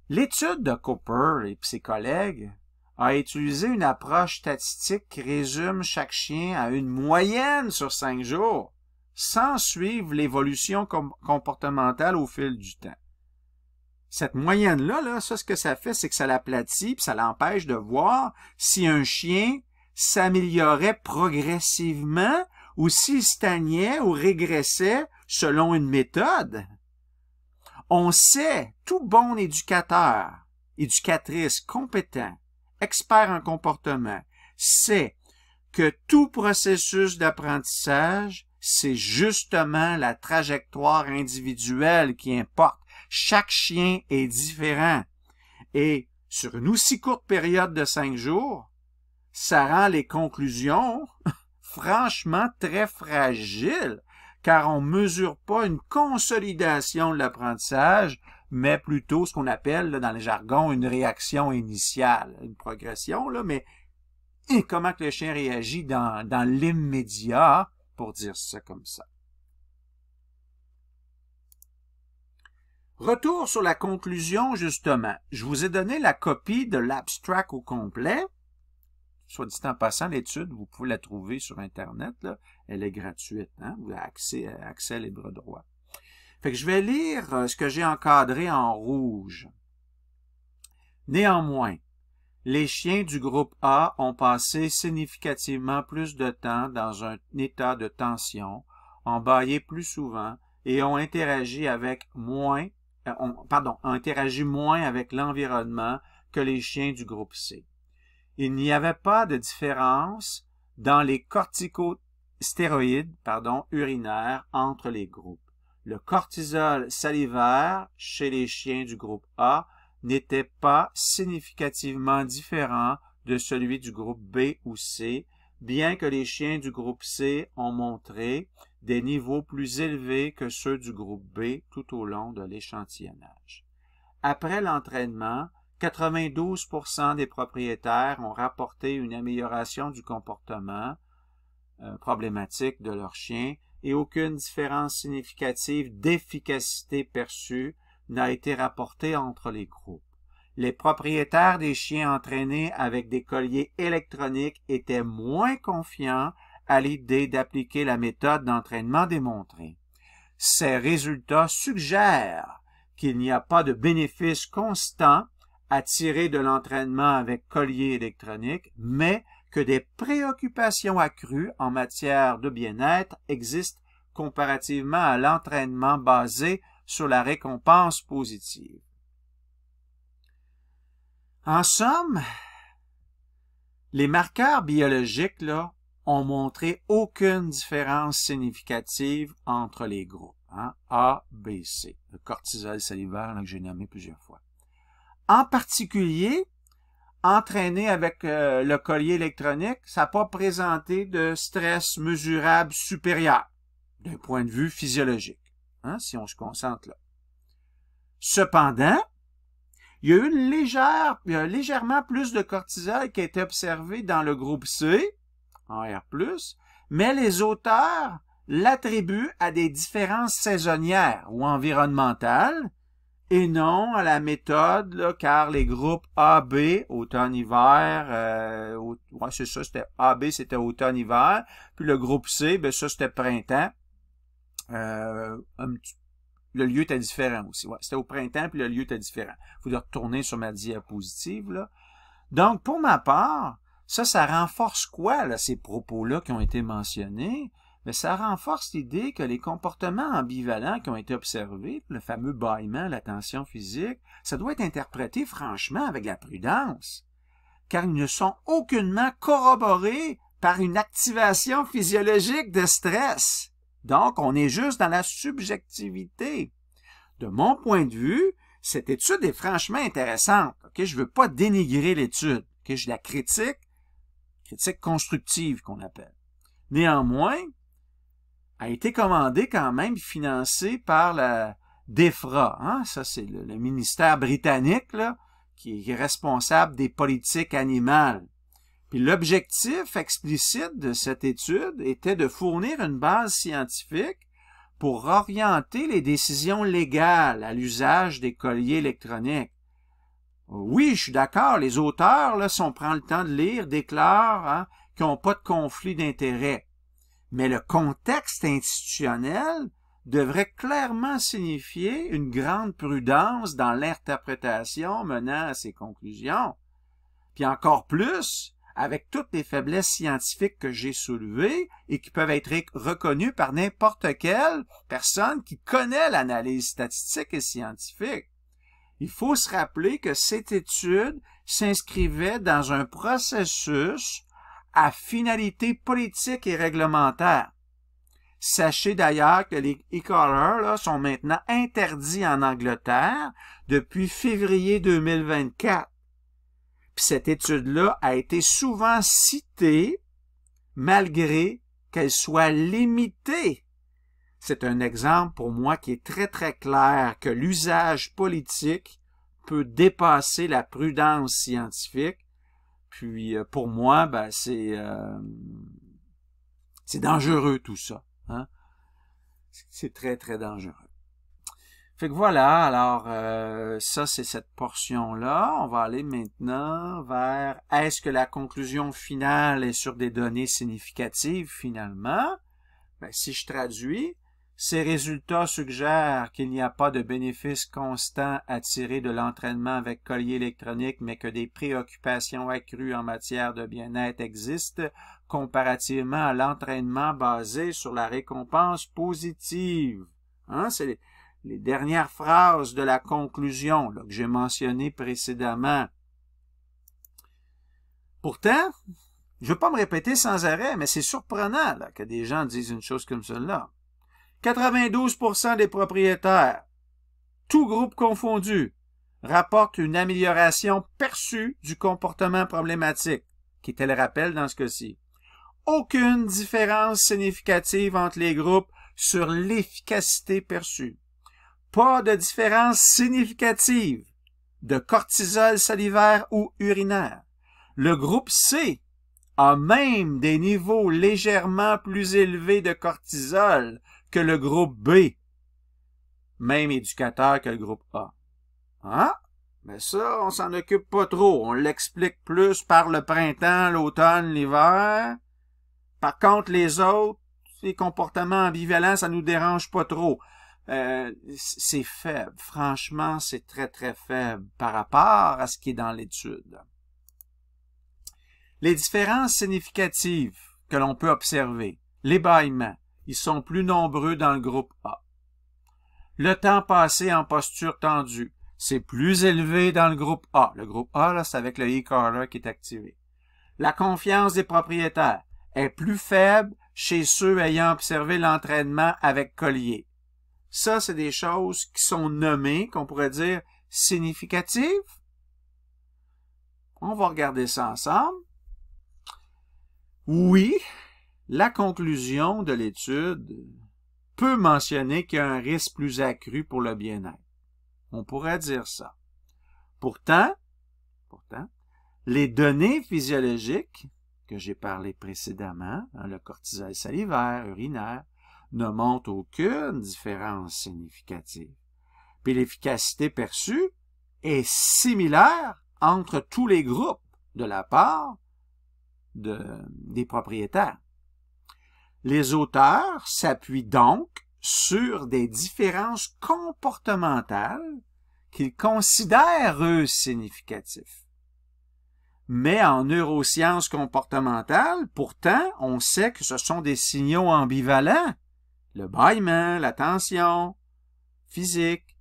l'étude de Cooper et ses collègues a utilisé une approche statistique qui résume chaque chien à une moyenne sur 5 jours, sans suivre l'évolution comportementale au fil du temps. Cette moyenne-là, ça, ce que ça fait, c'est que ça l'aplatit, puis ça l'empêche de voir si un chien s'améliorait progressivement ou s'il stagnait ou régressait selon une méthode. On sait, tout bon éducateur, éducatrice compétent, expert en comportement, sait que tout processus d'apprentissage, c'est justement la trajectoire individuelle qui importe. Chaque chien est différent. Et sur une aussi courte période de 5 jours, ça rend les conclusions franchement très fragiles, car on ne mesure pas une consolidation de l'apprentissage, mais plutôt ce qu'on appelle là, dans le jargon une réaction initiale, une progression, là, mais comment que le chien réagit dans l'immédiat, pour dire ça comme ça. Retour sur la conclusion, justement. Je vous ai donné la copie de l'abstract au complet. Soit dit en passant, l'étude, vous pouvez la trouver sur Internet, là. Elle est gratuite, hein? Vous avez accès libre droit. Fait que je vais lire ce que j'ai encadré en rouge. Néanmoins, les chiens du groupe A ont passé significativement plus de temps dans un état de tension, ont bâillé plus souvent et ont interagi moins avec l'environnement que les chiens du groupe C. Il n'y avait pas de différence dans les corticostéroïdes urinaires entre les groupes. Le cortisol salivaire chez les chiens du groupe A n'était pas significativement différent de celui du groupe B ou C, bien que les chiens du groupe C ont montré des niveaux plus élevés que ceux du groupe B tout au long de l'échantillonnage. Après l'entraînement, 92% des propriétaires ont rapporté une amélioration du comportement problématique de leur chien et aucune différence significative d'efficacité perçue n'a été rapportée entre les groupes. Les propriétaires des chiens entraînés avec des colliers électroniques étaient moins confiants à l'idée d'appliquer la méthode d'entraînement démontrée. Ces résultats suggèrent qu'il n'y a pas de bénéfice constant à tirer de l'entraînement avec collier électronique, mais que des préoccupations accrues en matière de bien-être existent comparativement à l'entraînement basé sur la récompense positive. En somme, les marqueurs biologiques là, ont montré aucune différence significative entre les groupes, hein, A, B, C, le cortisol salivaire là, que j'ai nommé plusieurs fois. En particulier, entraîné avec le collier électronique, ça n'a pas présenté de stress mesurable supérieur d'un point de vue physiologique, hein, si on se concentre là. Cependant, il y a eu légèrement plus de cortisol qui a été observé dans le groupe C, en R+, mais les auteurs l'attribuent à des différences saisonnières ou environnementales, et non à la méthode, là, car les groupes AB, automne-hiver, ouais, c'est ça, c'était AB, c'était automne-hiver, puis le groupe C, ben ça, c'était printemps. Le lieu était différent aussi. Ouais, c'était au printemps, puis le lieu était différent. Il faut retourner sur ma diapositive, là. Donc, pour ma part, ça renforce quoi, là, ces propos-là qui ont été mentionnés? Mais ça renforce l'idée que les comportements ambivalents qui ont été observés, le fameux bâillement, la tension physique, ça doit être interprété franchement avec la prudence, car ils ne sont aucunement corroborés par une activation physiologique de stress. Donc, on est juste dans la subjectivité. De mon point de vue, cette étude est franchement intéressante. Okay? Je ne veux pas dénigrer l'étude. Okay? Je la critique constructive qu'on appelle. Néanmoins, a été commandée quand même, financée par la DEFRA. Hein? Ça, c'est le ministère britannique là, qui est responsable des politiques animales. Puis l'objectif explicite de cette étude était de fournir une base scientifique pour orienter les décisions légales à l'usage des colliers électroniques. Oui, je suis d'accord, les auteurs, là, si on prend le temps de lire, déclarent qu'ils n'ont pas de conflit d'intérêts. Mais le contexte institutionnel devrait clairement signifier une grande prudence dans l'interprétation menant à ces conclusions. Puis encore plus, avec toutes les faiblesses scientifiques que j'ai soulevées et qui peuvent être reconnues par n'importe quelle personne qui connaît l'analyse statistique et scientifique. Il faut se rappeler que cette étude s'inscrivait dans un processus à finalité politique et réglementaire. Sachez d'ailleurs que les e-collars sont maintenant interdits en Angleterre depuis février 2024. Puis cette étude-là a été souvent citée malgré qu'elle soit limitée. C'est un exemple pour moi qui est très très clair que l'usage politique peut dépasser la prudence scientifique. Puis pour moi, ben c'est dangereux tout ça. Hein? C'est très très dangereux. Fait que voilà, alors ça c'est cette portion-là. On va aller maintenant vers est-ce que la conclusion finale est sur des données significatives finalement? Ben, si je traduis, ces résultats suggèrent qu'il n'y a pas de bénéfice constant à tirer de l'entraînement avec collier électronique, mais que des préoccupations accrues en matière de bien-être existent comparativement à l'entraînement basé sur la récompense positive. Hein? C'est les dernières phrases de la conclusion là, que j'ai mentionnées précédemment. Pourtant, je ne veux pas me répéter sans arrêt, mais c'est surprenant là, que des gens disent une chose comme celle-là. 92% des propriétaires, tous groupes confondus, rapportent une amélioration perçue du comportement problématique, qui était le rappel dans ce cas-ci. Aucune différence significative entre les groupes sur l'efficacité perçue. Pas de différence significative de cortisol salivaire ou urinaire. Le groupe C a même des niveaux légèrement plus élevés de cortisol que le groupe B. Même éducateur que le groupe A. Hein? Mais ça, on s'en occupe pas trop. On l'explique plus par le printemps, l'automne, l'hiver. Par contre, les autres, les comportements ambivalents, ça nous dérange pas trop. C'est faible. Franchement, c'est très, très faible par rapport à ce qui est dans l'étude. Les différences significatives que l'on peut observer, les bâillements, ils sont plus nombreux dans le groupe A. Le temps passé en posture tendue, c'est plus élevé dans le groupe A. Le groupe A, là, c'est avec le e-collar qui est activé. La confiance des propriétaires est plus faible chez ceux ayant observé l'entraînement avec collier. Ça, c'est des choses qui sont nommées, qu'on pourrait dire significatives. On va regarder ça ensemble. Oui, la conclusion de l'étude peut mentionner qu'il y a un risque plus accru pour le bien-être. On pourrait dire ça. Pourtant, les données physiologiques que j'ai parlé précédemment, le cortisol salivaire, urinaire, ne montre aucune différence significative. Puis l'efficacité perçue est similaire entre tous les groupes de la part des propriétaires. Les auteurs s'appuient donc sur des différences comportementales qu'ils considèrent, eux, significatives. Mais en neurosciences comportementales, pourtant, on sait que ce sont des signaux ambivalents. Le bâillement, la tension physique.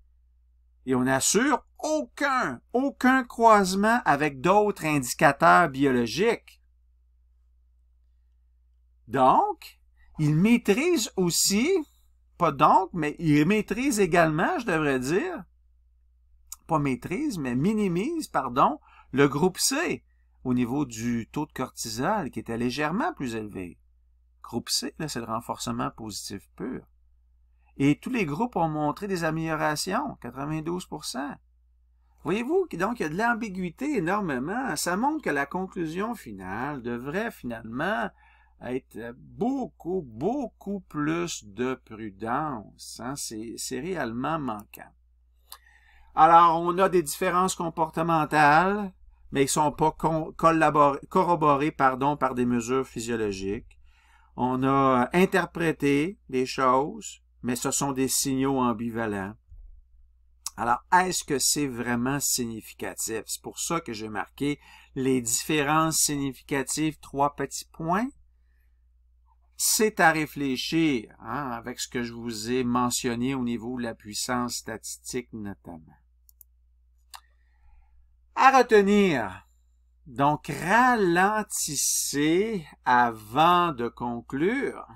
Et on n'assure aucun croisement avec d'autres indicateurs biologiques. Donc, ils maîtrisent aussi, pas donc, mais ils maîtrisent également, je devrais dire, pas maîtrise, mais minimise, pardon, le groupe C au niveau du taux de cortisol qui était légèrement plus élevé. Groupe C, là, c'est le renforcement positif pur. Et tous les groupes ont montré des améliorations, 92%. Voyez-vous, donc il y a de l'ambiguïté énormément. Ça montre que la conclusion finale devrait finalement être beaucoup plus de prudence. Hein? C'est réellement manquant. Alors, on a des différences comportementales, mais ils ne sont pas corroborés par des mesures physiologiques. On a interprété des choses, mais ce sont des signaux ambivalents. Alors, est-ce que c'est vraiment significatif? C'est pour ça que j'ai marqué les différences significatives, 3 petits points. C'est à réfléchir, hein, avec ce que je vous ai mentionné au niveau de la puissance statistique notamment. À retenir, donc ralentissez avant de conclure.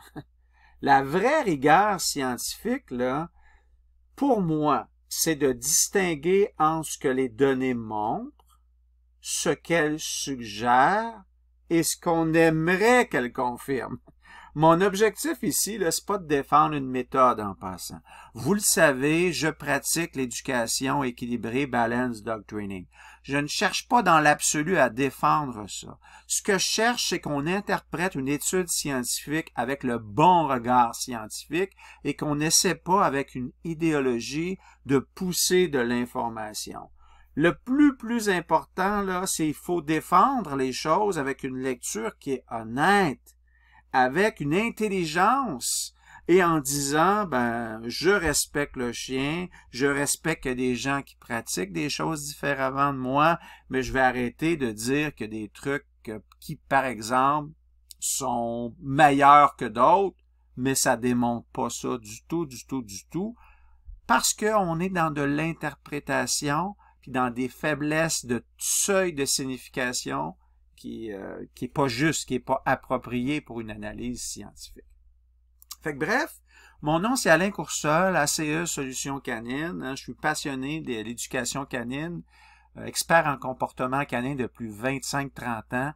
La vraie rigueur scientifique, là, pour moi, c'est de distinguer entre ce que les données montrent, ce qu'elles suggèrent et ce qu'on aimerait qu'elles confirment. Mon objectif ici, là, c'est pas de défendre une méthode en passant. Vous le savez, je pratique l'éducation équilibrée, balance doctrining. Je ne cherche pas dans l'absolu à défendre ça. Ce que je cherche, c'est qu'on interprète une étude scientifique avec le bon regard scientifique et qu'on n'essaie pas avec une idéologie de pousser de l'information. Le plus important, là, c'est qu'il faut défendre les choses avec une lecture qui est honnête, avec une intelligence et en disant, ben, je respecte le chien, je respecte qu'il y a des gens qui pratiquent des choses différemment de moi, mais je vais arrêter de dire que des trucs qui, par exemple, sont meilleurs que d'autres, mais ça démontre pas ça du tout, parce qu'on est dans de l'interprétation, puis dans des faiblesses de seuil de signification, qui est pas juste, qui est pas approprié pour une analyse scientifique. Fait que bref, mon nom c'est Alain Coursol, ACE Solutions Canines. Hein, je suis passionné de l'éducation canine, expert en comportement canin depuis 25-30 ans.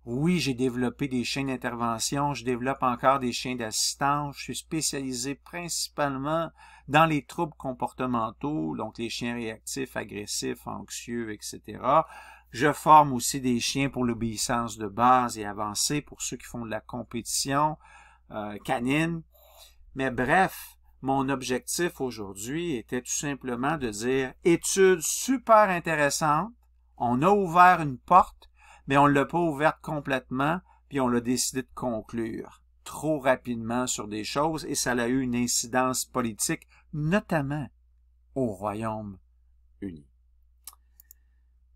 Oui, j'ai développé des chiens d'intervention, je développe encore des chiens d'assistance. Je suis spécialisé principalement dans les troubles comportementaux, donc les chiens réactifs, agressifs, anxieux, etc. Je forme aussi des chiens pour l'obéissance de base et avancée pour ceux qui font de la compétition canine. Mais bref, mon objectif aujourd'hui était tout simplement de dire étude super intéressante, on a ouvert une porte, mais on ne l'a pas ouverte complètement, puis on l'a décidé de conclure trop rapidement sur des choses et ça a eu une incidence politique, notamment au Royaume-Uni.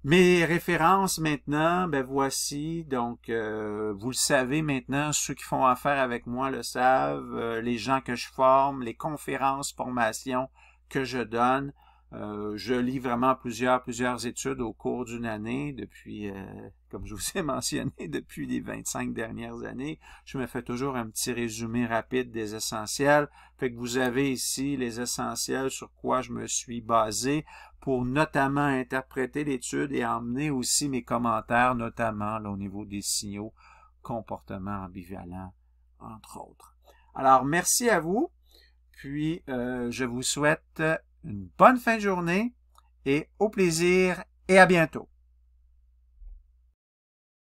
Mes références maintenant, ben voici, donc vous le savez maintenant, ceux qui font affaire avec moi le savent, les gens que je forme, les conférences, formations que je donne. Je lis vraiment plusieurs études au cours d'une année depuis, comme je vous ai mentionné, depuis les 25 dernières années. Je me fais toujours un petit résumé rapide des essentiels. Fait que vous avez ici les essentiels sur quoi je me suis basé pour notamment interpréter l'étude et emmener aussi mes commentaires, notamment là, au niveau des signaux comportements ambivalents, entre autres. Alors, merci à vous. Puis, je vous souhaite une bonne fin de journée et au plaisir et à bientôt.